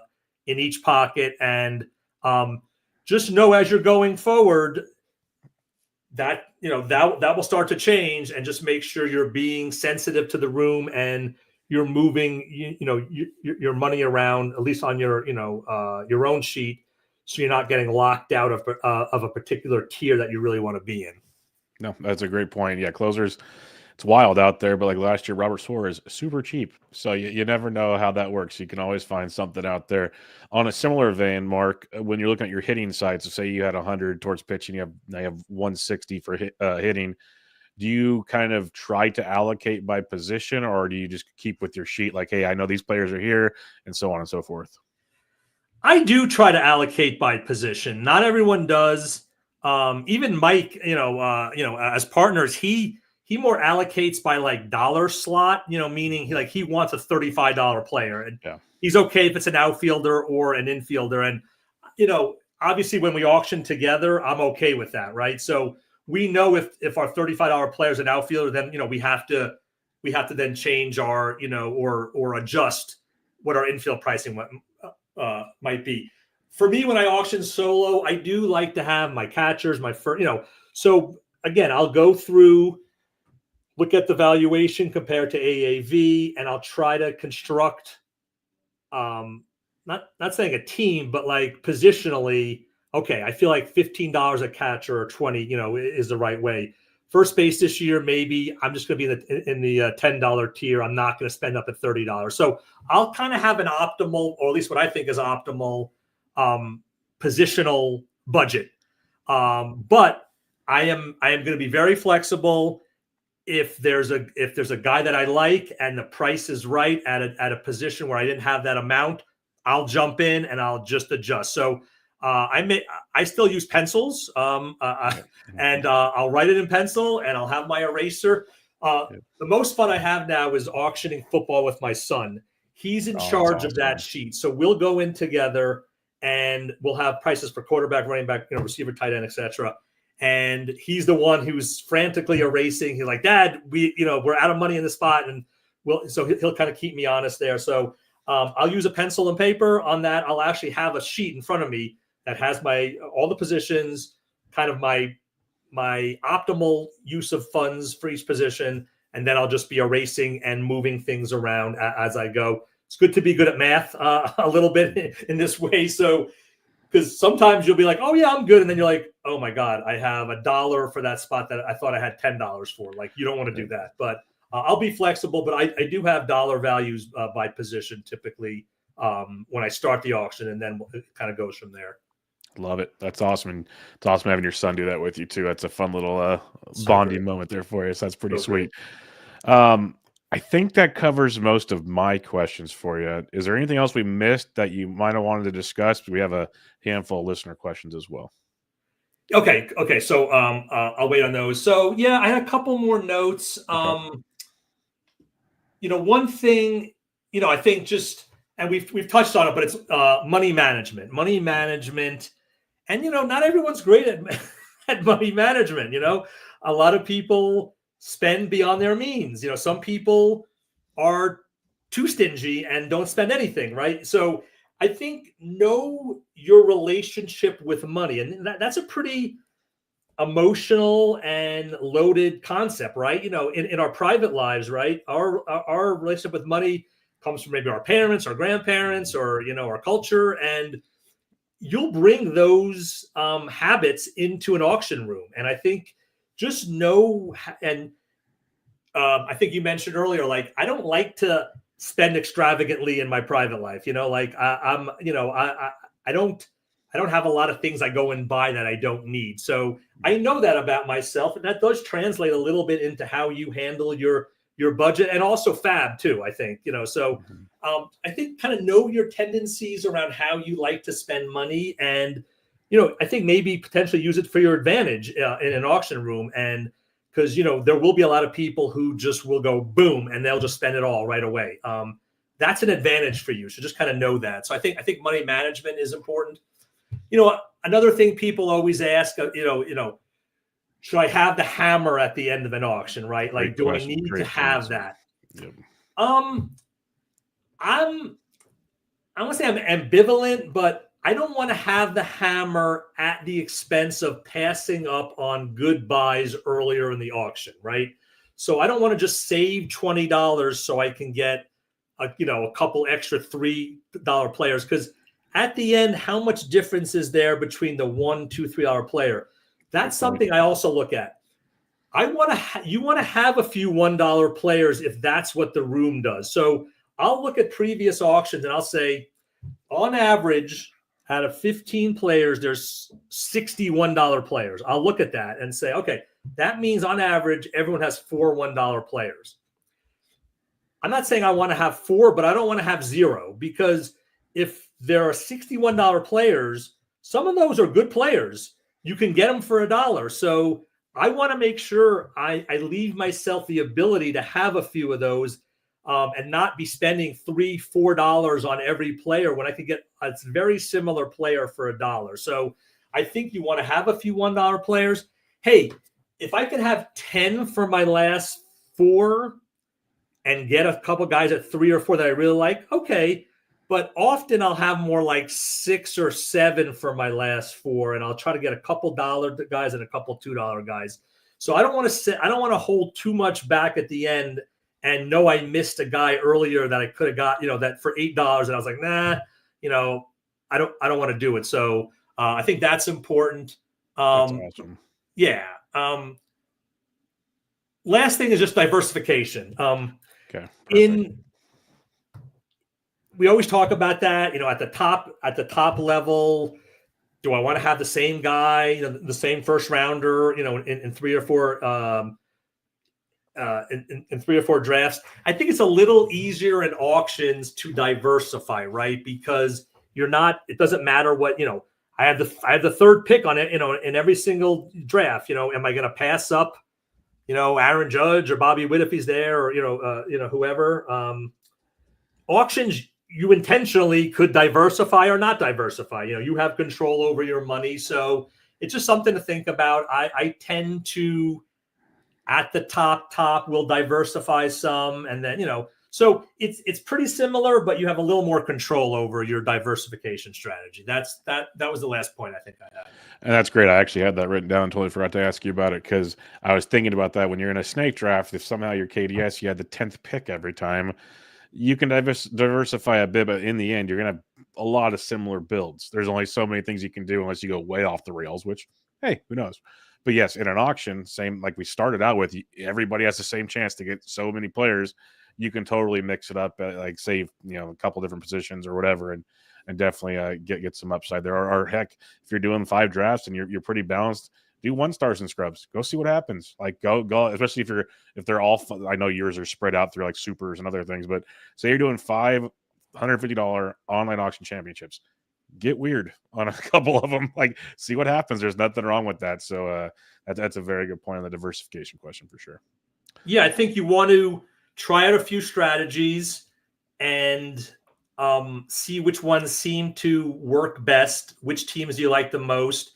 each pocket. And just know as you're going forward that that will start to change, and just make sure you're being sensitive to the room and you're moving your money around, at least on your your own sheet, so you're not getting locked out of a particular tier that you really want to be in. No, that's a great point. Yeah, closers, it's wild out there, but like last year, Robert Suarez is super cheap. So you never know how that works. You can always find something out there. On a similar vein, Mark, when you're looking at your hitting side, so say you had 100 towards pitching, you have 160 for hitting. Do you kind of try to allocate by position, or do you just keep with your sheet like, hey, I know these players are here, and so on and so forth? I do try to allocate by position. Not everyone does. Even Mike, as partners, he more allocates by like dollar slot, meaning he wants a $35 player, and he's okay if it's an outfielder or an infielder. And, obviously when we auction together, I'm okay with that. Right. So we know if our $35 player is an outfielder, then, we have to then change our, or adjust what our infield pricing might be. For me, when I auction solo, I do like to have my catchers, my first, so again, I'll go through, look at the valuation compared to AAV, and I'll try to construct, not saying a team, but like positionally, okay, I feel like $15 a catcher or 20, is the right way. First base this year, maybe I'm just going to be in the $10 tier. I'm not going to spend up at $30. So I'll kind of have an optimal, or at least what I think is optimal, positional budget. But I am going to be very flexible. If there's a guy that I like and the price is right at a position where I didn't have that amount, I'll jump in and I'll just adjust. So I still use pencils, and I'll write it in pencil, and I'll have my eraser. The most fun I have now is auctioning football with my son. He's in charge of that sheet, so we'll go in together and we'll have prices for quarterback, running back, receiver, tight end, etc. And he's the one who's frantically erasing. He's like, "Dad, we're out of money in the spot," and so he'll kind of keep me honest there. So I'll use a pencil and paper on that. I'll actually have a sheet in front of me that has all the positions, kind of my optimal use of funds for each position, and then I'll just be erasing and moving things around as I go. It's good to be good at math a little bit in this way. So, because sometimes you'll be like, "Oh yeah, I'm good," and then you're like, "Oh my God, I have $1 for that spot that I thought I had $10 for." Like, you don't want to do that. But I'll be flexible. But I do have dollar values by position typically when I start the auction, and then it kind of goes from there. Love it. That's awesome. And it's awesome having your son do that with you too. That's a fun little bonding moment there for you. So that's pretty sweet. I think that covers most of my questions for you. Is there anything else we missed that you might have wanted to discuss? We have a handful of listener questions as well. Okay. So I'll wait on those. So yeah, I had a couple more notes. Okay. One thing, I think and we've touched on it, but it's money management. And, not everyone's great at money management. A lot of people spend beyond their means. Some people are too stingy and don't spend anything, right? So I think know your relationship with money. And that's a pretty emotional and loaded concept, right? In our private lives, right? Our relationship with money comes from maybe our parents, our grandparents, or, our culture. And you'll bring those habits into an auction room. And I think just know, and I think you mentioned earlier, like, I don't like to spend extravagantly in my private life. Like I don't have a lot of things I go and buy that I don't need. So I know that about myself, and that does translate a little bit into how you handle your budget, and also fab too, I think, so I think kind of know your tendencies around how you like to spend money. And, I think maybe potentially use it for your advantage in an auction room. And because, there will be a lot of people who just will go boom and they'll just spend it all right away. That's an advantage for you. So just kind of know that. So I think money management is important. Another thing people always ask, should I have the hammer at the end of an auction, right? Like, do I need to have that? Yep. I'm I want to say I'm ambivalent, but I don't want to have the hammer at the expense of passing up on good buys earlier in the auction, right? So I don't want to just save $20 so I can get a couple extra $3 players, because at the end, how much difference is there between the $1, $2, $3 player? That's something I also look at. You want to have a few $1 players if that's what the room does. So I'll look at previous auctions and I'll say, on average, out of 15 players, there's $61 players. I'll look at that and say, okay, that means on average, everyone has 4 $1 players. I'm not saying I want to have 4, but I don't want to have 0, because if there are $61 players, some of those are good players. You can get them for $1. So I want to make sure I leave myself the ability to have a few of those, and not be spending $3, $4 on every player when I could get a very similar player for $1. So I think you want to have a few $1 players. Hey, if I could have 10 for my last 4 and get a couple guys at 3 or 4 that I really like, okay. But often I'll have more like 6 or 7 for my last 4, and I'll try to get a couple $1 guys and a couple $2 guys. So I don't want to hold too much back at the end and know I missed a guy earlier that I could have got, that for $8, and I was like, nah, I don't want to do it. So I think that's important. That's awesome. Yeah. Last thing is just diversification. Okay. We always talk about that, at the top level. Do I want to have the same guy, the same first rounder, in 3 or 4 in 3 or 4 drafts? I think it's a little easier in auctions to diversify, right? Because it doesn't matter what, I have the third pick on it, in every single draft. Am I going to pass up, Aaron Judge or Bobby Witt if he's there, or, whoever? Auctions, you intentionally could diversify or not diversify. You have control over your money. So it's just something to think about. I tend to, at the top, will diversify some, and then, so it's pretty similar, but you have a little more control over your diversification strategy. That was the last point I think I had. And that's great. I actually had that written down and totally forgot to ask you about it, because I was thinking about that when you're in a snake draft. If somehow your KDS, you had the 10th pick every time, you can diversify a bit, but in the end, you're going to have a lot of similar builds. There's only so many things you can do unless you go way off the rails, which, hey, who knows? But yes, in an auction, same like we started out with, everybody has the same chance to get so many players. You can totally mix it up, like save a couple different positions or whatever, and definitely get some upside there. Or heck, if you're doing 5 drafts and you're pretty balanced, do 1 stars and scrubs. Go see what happens. Like go, especially if they're all. I know yours are spread out through like supers and other things, but say you're doing 5 $150 online auction championships. Get weird on a couple of them. Like, see what happens. There's nothing wrong with that. So that's a very good point on the diversification question for sure. Yeah, I think you want to try out a few strategies and see which ones seem to work best. Which teams do you like the most?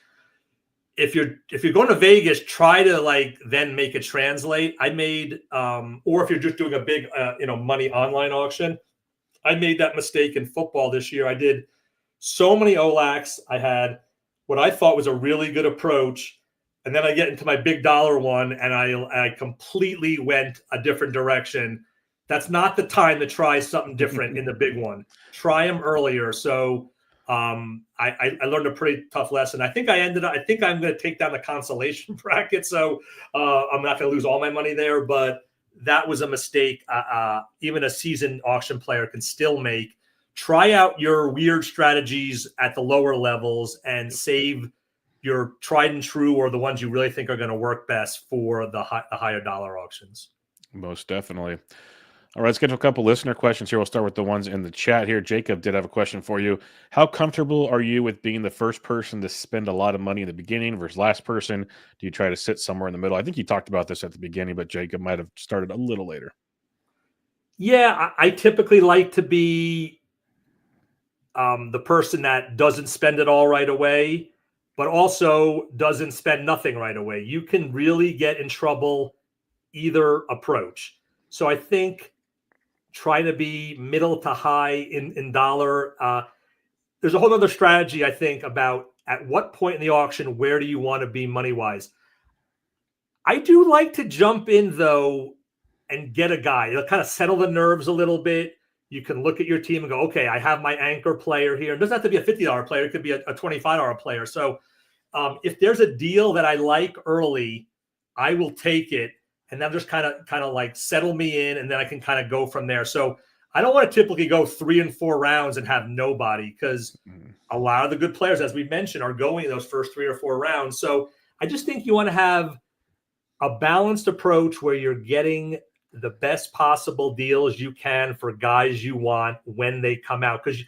If you're going to Vegas, try to then make it translate. I made or if you're just doing a big money online auction, I made that mistake in football this year. I did so many OLACs. I had what I thought was a really good approach, and then I get into my big dollar one, and I completely went a different direction. That's not the time to try something different in the big one. Try them earlier. So I learned a pretty tough lesson. I think I'm going to take down the consolation bracket, so I'm not going to lose all my money there. But that was a mistake. Even a seasoned auction player can still make. Try out your weird strategies at the lower levels and save your tried and true, or the ones you really think are going to work best for the higher dollar auctions. Most definitely. All right, let's get to a couple listener questions here. We'll start with the ones in the chat here. Jacob did have a question for you. How comfortable are you with being the first person to spend a lot of money in the beginning versus last person? Do you try to sit somewhere in the middle? I think you talked about this at the beginning, but Jacob might have started a little later. Yeah, I typically like to be the person that doesn't spend it all right away. but also doesn't spend nothing right away. You can really get in trouble either approach. So I think try to be middle to high in dollar. There's a whole other strategy, I think, about at what point in the auction, where do you want to be money-wise? I do like to jump in, though, and get a guy. It'll kind of settle the nerves a little bit. You can look at your team and go, okay, I have my anchor player here. It doesn't have to be a $50 player. It could be a $25 player. So if there's a deal that I like early, I will take it. And then just kind of like settle me in, and then I can kind of go from there. So I don't want to typically go 3 and 4 rounds and have nobody, because a lot of the good players, as we mentioned, are going in those first 3 or 4 rounds. So I just think you want to have a balanced approach where you're getting the best possible deals you can for guys you want when they come out. Because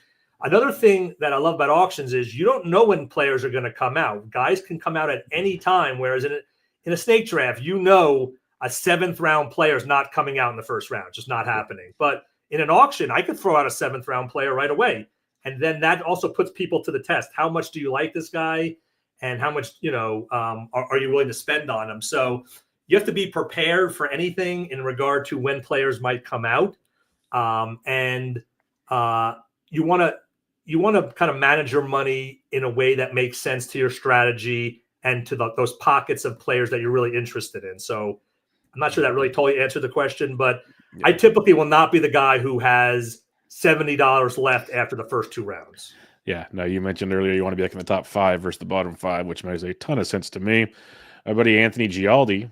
another thing that I love about auctions is you don't know when players are going to come out. Guys can come out at any time, whereas in a snake draft, you know a 7th round player is not coming out in the first round. It's just not happening. But in an auction, I could throw out a 7th round player right away. And then that also puts people to the test. How much do you like this guy? And how much, are you willing to spend on him? So you have to be prepared for anything in regard to when players might come out. And you want to kind of manage your money in a way that makes sense to your strategy and to those pockets of players that you're really interested in. So I'm not sure that really totally answered the question, but I typically will not be the guy who has $70 left after the first 2 rounds. Yeah, no, you mentioned earlier you want to be like in the top 5 versus the bottom 5, which makes a ton of sense to me. My buddy Anthony Gialdi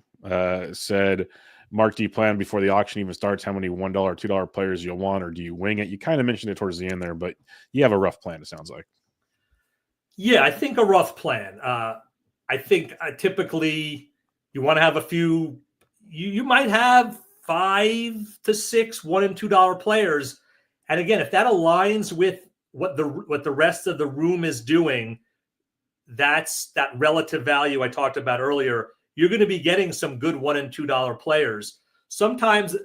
said, Mark, do you plan before the auction even starts how many $1, $2 players you'll want, or do you wing it? You kind of mentioned it towards the end there, but you have a rough plan, it sounds like. Yeah, I think a rough plan. I think typically you want to have a few. You might have 5 to 6 $1 and $2 players, and again, if that aligns with what the rest of the room is doing, that's that relative value I talked about earlier. You're going to be getting some good $1 and $2 players. Sometimes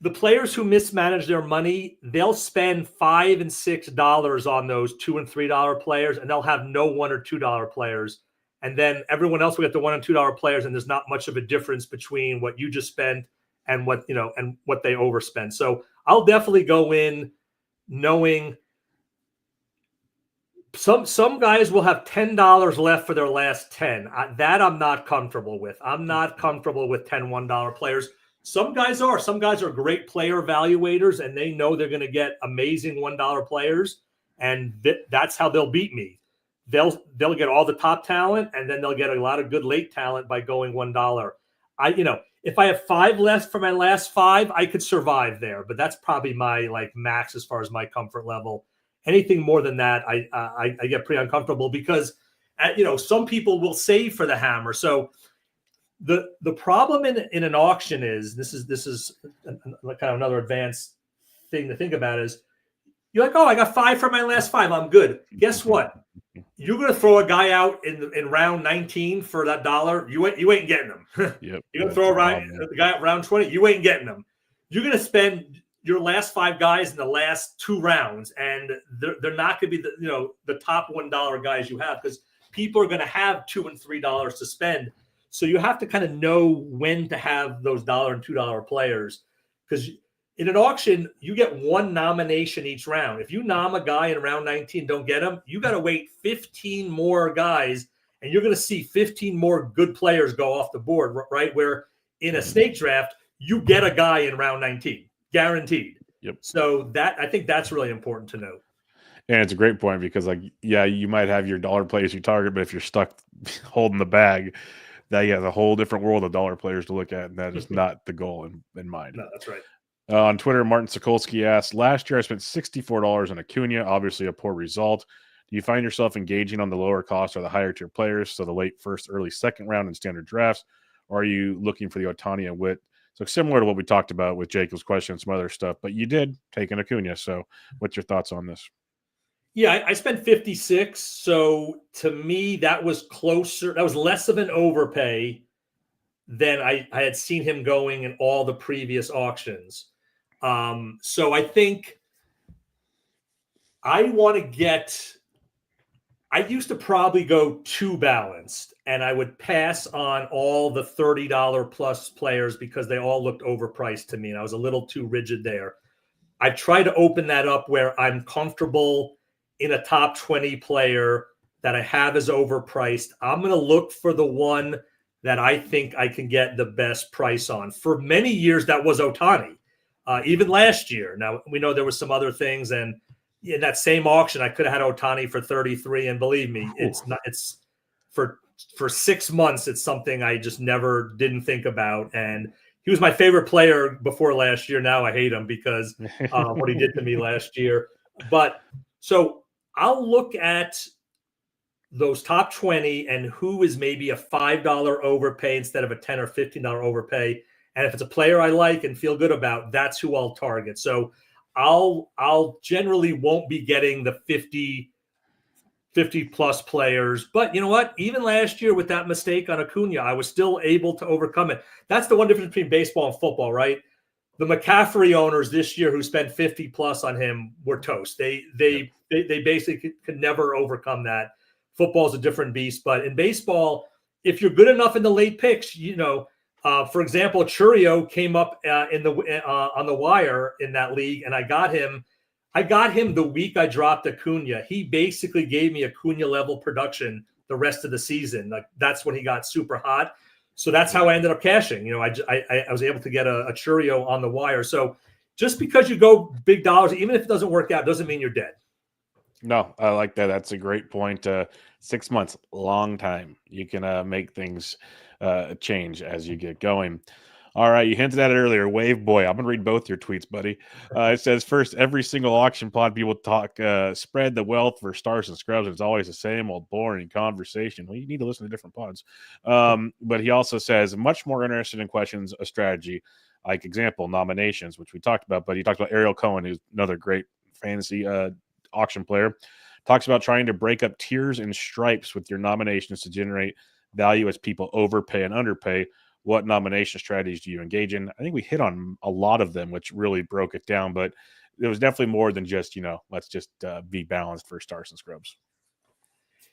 the players who mismanage their money, they'll spend $5 and $6 on those $2 and $3 players, and they'll have no $1 or $2 players. And then everyone else will get the $1 and $2 players, and there's not much of a difference between what you just spent and what they overspend. So I'll definitely go in knowing some guys will have $10 left for their last 10. That I'm not comfortable with. I'm not comfortable with 10 $1 players. Some guys are. Some guys are great player evaluators, and they know they're going to get amazing $1 players, and that's how they'll beat me. They'll get all the top talent, and then they'll get a lot of good late talent by going $1. If I have 5 left for my last 5, I could survive there, but that's probably my max as far as my comfort level. Anything more than that, I get pretty uncomfortable because, some people will save for the hammer. So the problem in an auction is this is kind of another advanced thing to think about is you're like, oh, I got 5 for my last 5. I'm good. Guess what? You're going to throw a guy out in round 19 for that $1. You ain't getting him. Yep. You're going to throw the guy out round 20. You ain't getting him. You're going to spend your last 5 guys in the last 2 rounds, and they're not going to be the top $1 guys you have, because people are going to have $2 and $3 to spend. So you have to kind of know when to have those $1 and $2 players, because in an auction, you get 1 nomination each round. If you nom a guy in round 19, don't get him, you got to wait 15 more guys, and you're going to see 15 more good players go off the board, right? Where in a snake draft, you get a guy in round 19, guaranteed. Yep. So I think that's really important to note. And it's a great point because, you might have your dollar players you target, but if you're stuck holding the bag, that you have a whole different world of dollar players to look at, and that is not the goal in mind. No, that's right. On Twitter, Martin Sokolsky asked, last year I spent $64 on Acuna, obviously a poor result. Do you find yourself engaging on the lower cost or the higher tier players, so the late first, early second round in standard drafts, or are you looking for the Ohtani and Witt? So similar to what we talked about with Jacob's question and some other stuff, but you did take an Acuna. So what's your thoughts on this? Yeah, I spent 56. So to me, that was closer. That was less of an overpay than I had seen him going in all the previous auctions. So I think I want to get I used to probably go too balanced, and I would pass on all the $30 plus players because they all looked overpriced to me, and I was a little too rigid there. I try to open that up where I'm comfortable in a top 20 player that I have as overpriced. I'm going to look for the one that I think I can get the best price on. For many years, that was Ohtani. Even last year. Now, we know there was some other things, and in that same auction, I could have had Ohtani for 33, and believe me, it's for 6 months, it's something I just never didn't think about. And he was my favorite player before last year. Now I hate him because what he did to me last year. But so I'll look at those top 20 and who is maybe a $5 overpay instead of a $10 or $15 overpay. And if it's a player I like and feel good about, that's who I'll target. So I'll generally won't be getting the 50 plus players. But you know what? Even last year with that mistake on Acuna, I was still able to overcome it. That's the one difference between baseball and football, right? The McCaffrey owners this year who spent 50 plus on him were toast. They basically could never overcome that. Football is a different beast. But in baseball, if you're good enough in the late picks, for example, Churio came up on the wire in that league, and I got him the week I dropped Acuna. He basically gave me Acuna level production the rest of the season. Like that's when he got super hot. So that's how I ended up cashing. I was able to get a Churio on the wire. So just because you go big dollars, even if it doesn't work out, doesn't mean you're dead. No, I like that. That's a great point. 6 months, long time. You can make things change as you get going. All right, you hinted at it earlier. Wave Boy, I'm going to read both your tweets, buddy. It says, first, every single auction pod, people talk spread the wealth for stars and scrubs. It's always the same old boring conversation. Well, you need to listen to different pods. But he also says, much more interested in questions of strategy, like example, nominations, which we talked about. But he talked about Ariel Cohen, who's another great fantasy auction player. Talks about trying to break up tiers and stripes with your nominations to generate value as people overpay and underpay. What nomination strategies do you engage in? I think we hit on a lot of them, which really broke it down, but there was definitely more than just, let's just be balanced for stars and scrubs.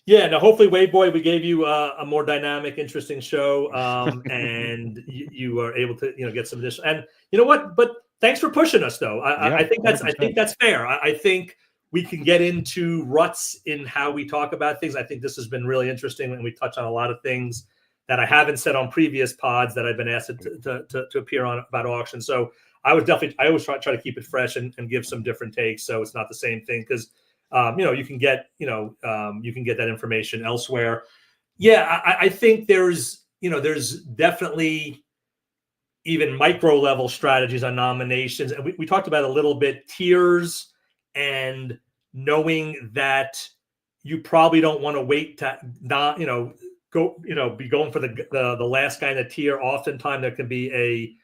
Yeah, now hopefully, Wave Boy, we gave you a more dynamic, interesting show, and you are able to, get some additional. And you know what? But thanks for pushing us, though. I think that's fair. I think we can get into ruts in how we talk about things. I think this has been really interesting, and we touch on a lot of things that I haven't said on previous pods that I've been asked to appear on about auctions. So I always try to keep it fresh and give some different takes, so it's not the same thing because you can get that information elsewhere. Yeah, I think there's definitely even micro level strategies on nominations, and we talked about a little bit tiers and knowing that you probably don't want to wait to not be going for the last guy in the tier. Oftentimes there can be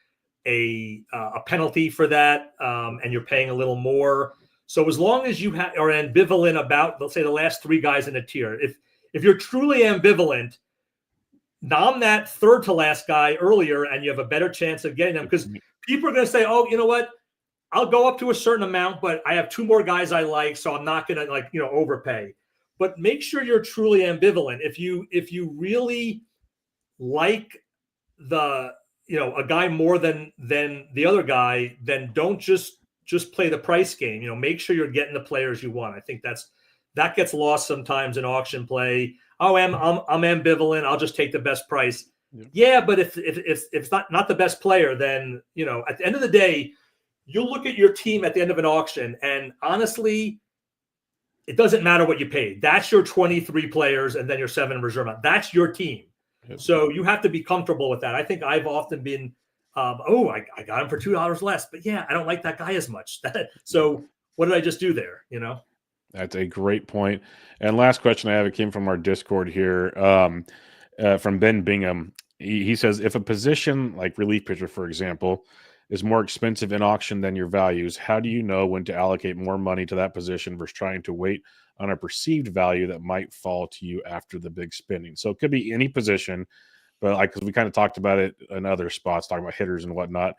a penalty for that, and you're paying a little more. So as long as you are ambivalent about, let's say, the last three guys in a tier, if you're truly ambivalent, nom that third to last guy earlier, and you have a better chance of getting them, because people are going to say, "Oh, you know what? I'll go up to a certain amount, but I have two more guys I like, so I'm not going to overpay." But make sure you're truly ambivalent. If you really like a guy more than the other guy, then don't just play the price game. Make sure you're getting the players you want. I think that gets lost sometimes in auction play. Oh, I'm ambivalent. I'll just take the best price. Yeah, but if it's not the best player, then at the end of the day, you'll look at your team at the end of an auction, and honestly, it doesn't matter what you paid. That's your 23 players and then your 7 reserve. That's your team. Yep. So you have to be comfortable with that. I think I've often been, I got him for $2 less, but yeah, I don't like that guy as much. So what did I just do there? That's a great point. And last question I have, it came from our Discord here, from Ben Bingham. He says, if a position like relief pitcher, for example, is more expensive in auction than your values, how do you know when to allocate more money to that position versus trying to wait on a perceived value that might fall to you after the big spending? So it could be any position, but because we kind of talked about it in other spots, talking about hitters and whatnot.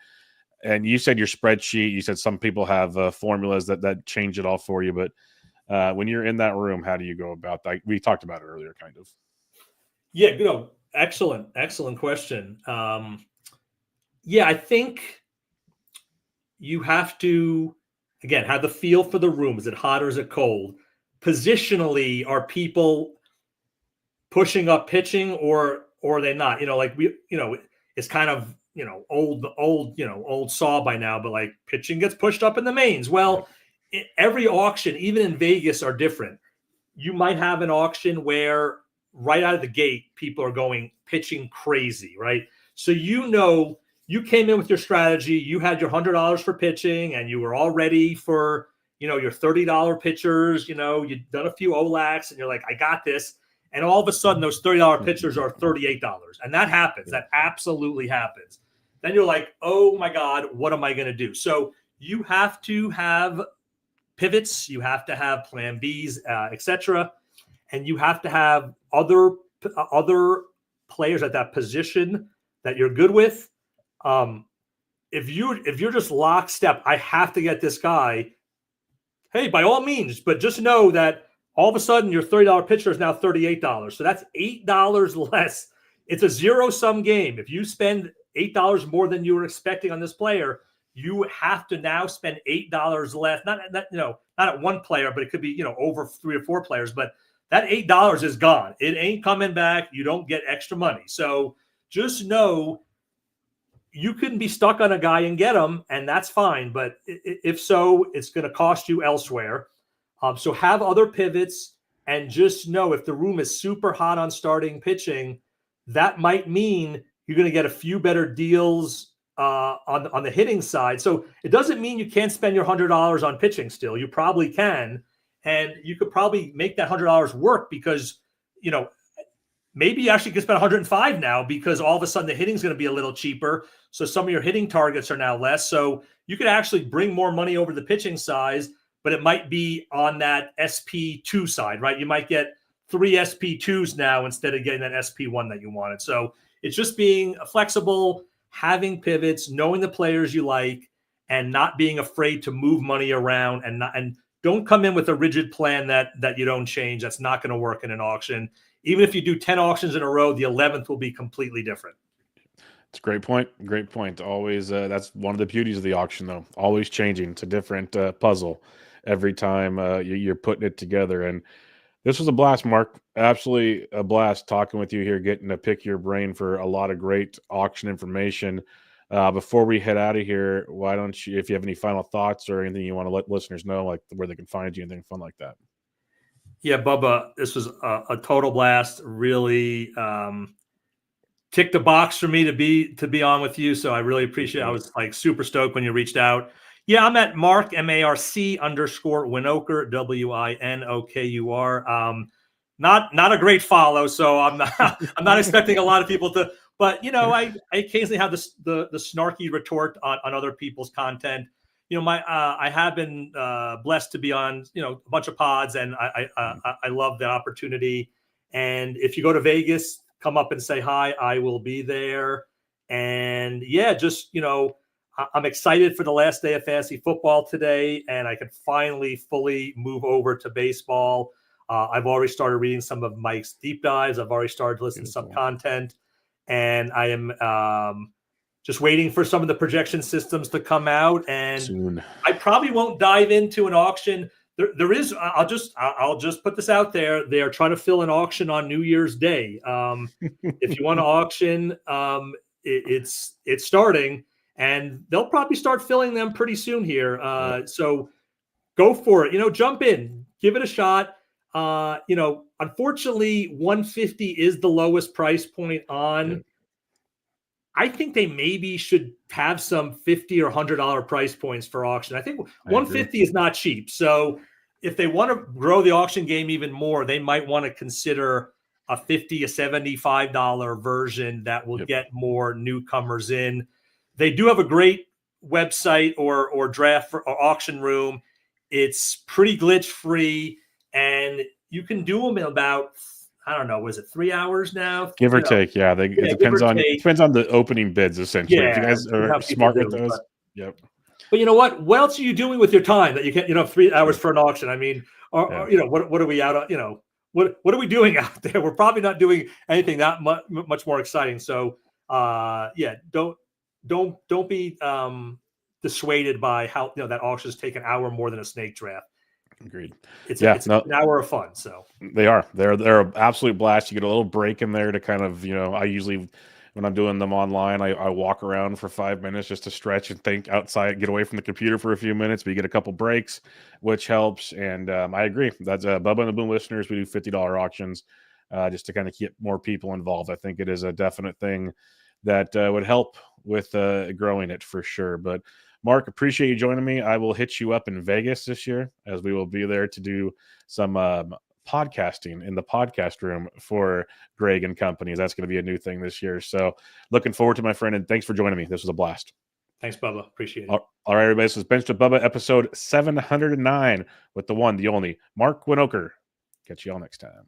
And you said your spreadsheet, you said some people have formulas that change it all for you, but When you're in that room, how do you go about that? We talked about it earlier, kind of. Yeah, excellent question. Yeah, I think you have to, again, have the feel for the room. Is it hot or is it cold? Positionally, are people pushing up pitching or are they not? It's kind of, old saw by now, but like pitching gets pushed up in the mains. Well, every auction, even in Vegas, are different. You might have an auction where right out of the gate, people are going pitching crazy, right? So you came in with your strategy, you had your $100 for pitching, and you were all ready for, your $30 pitchers, you'd done a few OLACs, and you're like, I got this. And all of a sudden, those $30 pitchers are $38. And that happens. That absolutely happens. Then you're like, oh my God, what am I going to do? So you have to have pivots, you have to have plan Bs, etc. And you have to have other players at that position that you're good with. If you're just lockstep, I have to get this guy. Hey, by all means, but just know that all of a sudden your $30 pitcher is now $38. So that's $8 less. It's a zero-sum game. If you spend $8 more than you were expecting on this player, you have to now spend $8 less. Not at one player, but it could be, over 3 or 4 players. But that $8 is gone. It ain't coming back. You don't get extra money. So just know you can be stuck on a guy and get him, and that's fine. But if so, it's going to cost you elsewhere. So have other pivots, and just know if the room is super hot on starting pitching, that might mean you're going to get a few better deals on the hitting side. So it doesn't mean you can't spend your $100 on pitching still. You probably can. And you could probably make that $100 work because, maybe you actually can spend $105 now because all of a sudden the hitting is going to be a little cheaper. So some of your hitting targets are now less. So you could actually bring more money over the pitching side, but it might be on that SP2 side, right? You might get 3 SP2s now instead of getting that SP1 that you wanted. So it's just being flexible, having pivots, knowing the players you like, and not being afraid to move money around and don't come in with a rigid plan that you don't change. That's not going to work in an auction. Even if you do 10 auctions in a row, the 11th will be completely different. It's a great point. Great point. Always, that's one of the beauties of the auction, though. Always changing. It's a different puzzle every time you're putting it together. And this was a blast, Mark. Absolutely a blast talking with you here, getting to pick your brain for a lot of great auction information. Before we head out of here, why don't you, if you have any final thoughts or anything you want to let listeners know, like where they can find you, anything fun like that? Yeah, Bubba, this was a total blast. Really ticked the box for me to be on with you. So I really appreciate it. I was like super stoked when you reached out. Yeah, I'm at Marc, MARC _Winokur, WINOKUR. Not a great follow, so I'm not expecting a lot of people to. But I occasionally have the snarky retort on other people's content. I have been blessed to be on a bunch of pods, and I love that opportunity. And if you go to Vegas, come up and say hi. I will be there. And yeah, just I'm excited for the last day of fantasy football today, and I can finally fully move over to baseball. I've already started reading some of Mike's deep dives. I've already started to listen to some content, and I am just waiting for some of the projection systems to come out. And soon. I probably won't dive into an auction. There is. I'll just put this out there. They are trying to fill an auction on New Year's Day. If you want to auction, it's starting, and they'll probably start filling them pretty soon here. So go for it. Jump in, give it a shot. Unfortunately, 150 is the lowest price point on. Yeah. I think they maybe should have some $50 or $100 price points for auction. I think 150 is not cheap. So if they want to grow the auction game even more, they might want to consider a $50, a $75 version that will get more newcomers in. They do have a great website or draft or auction room. It's pretty glitch free, and you can do them in about, I don't know, was it 3 hours now? Give or take, yeah. It depends on the opening bids, essentially. Yeah, if you guys are smart with those, yep. But you know what? What else are you doing with your time that you can't, 3 hours for an auction? I mean, or what are we out on? What are we doing out there? We're probably not doing anything that much more exciting. So don't be dissuaded by how that auctions take an hour more than a snake draft. Agreed. It's an hour of fun. So they're an absolute blast. You get a little break in there to kind of, I usually, when I'm doing them online, I walk around for 5 minutes just to stretch and think outside, get away from the computer for a few minutes, but you get a couple breaks, which helps. And I agree. That's Bubba and the Boom listeners. We do $50 auctions just to kind of keep more people involved. I think it is a definite thing that would help with growing it for sure. But Mark, appreciate you joining me. I will hit you up in Vegas this year, as we will be there to do some podcasting in the podcast room for Greg and company. That's going to be a new thing this year. So looking forward to, my friend, and thanks for joining me. This was a blast. Thanks, Bubba. Appreciate it. All right, everybody. This is Bench to Bubba, episode 709 with the one, the only Marc Winokur. Catch you all next time.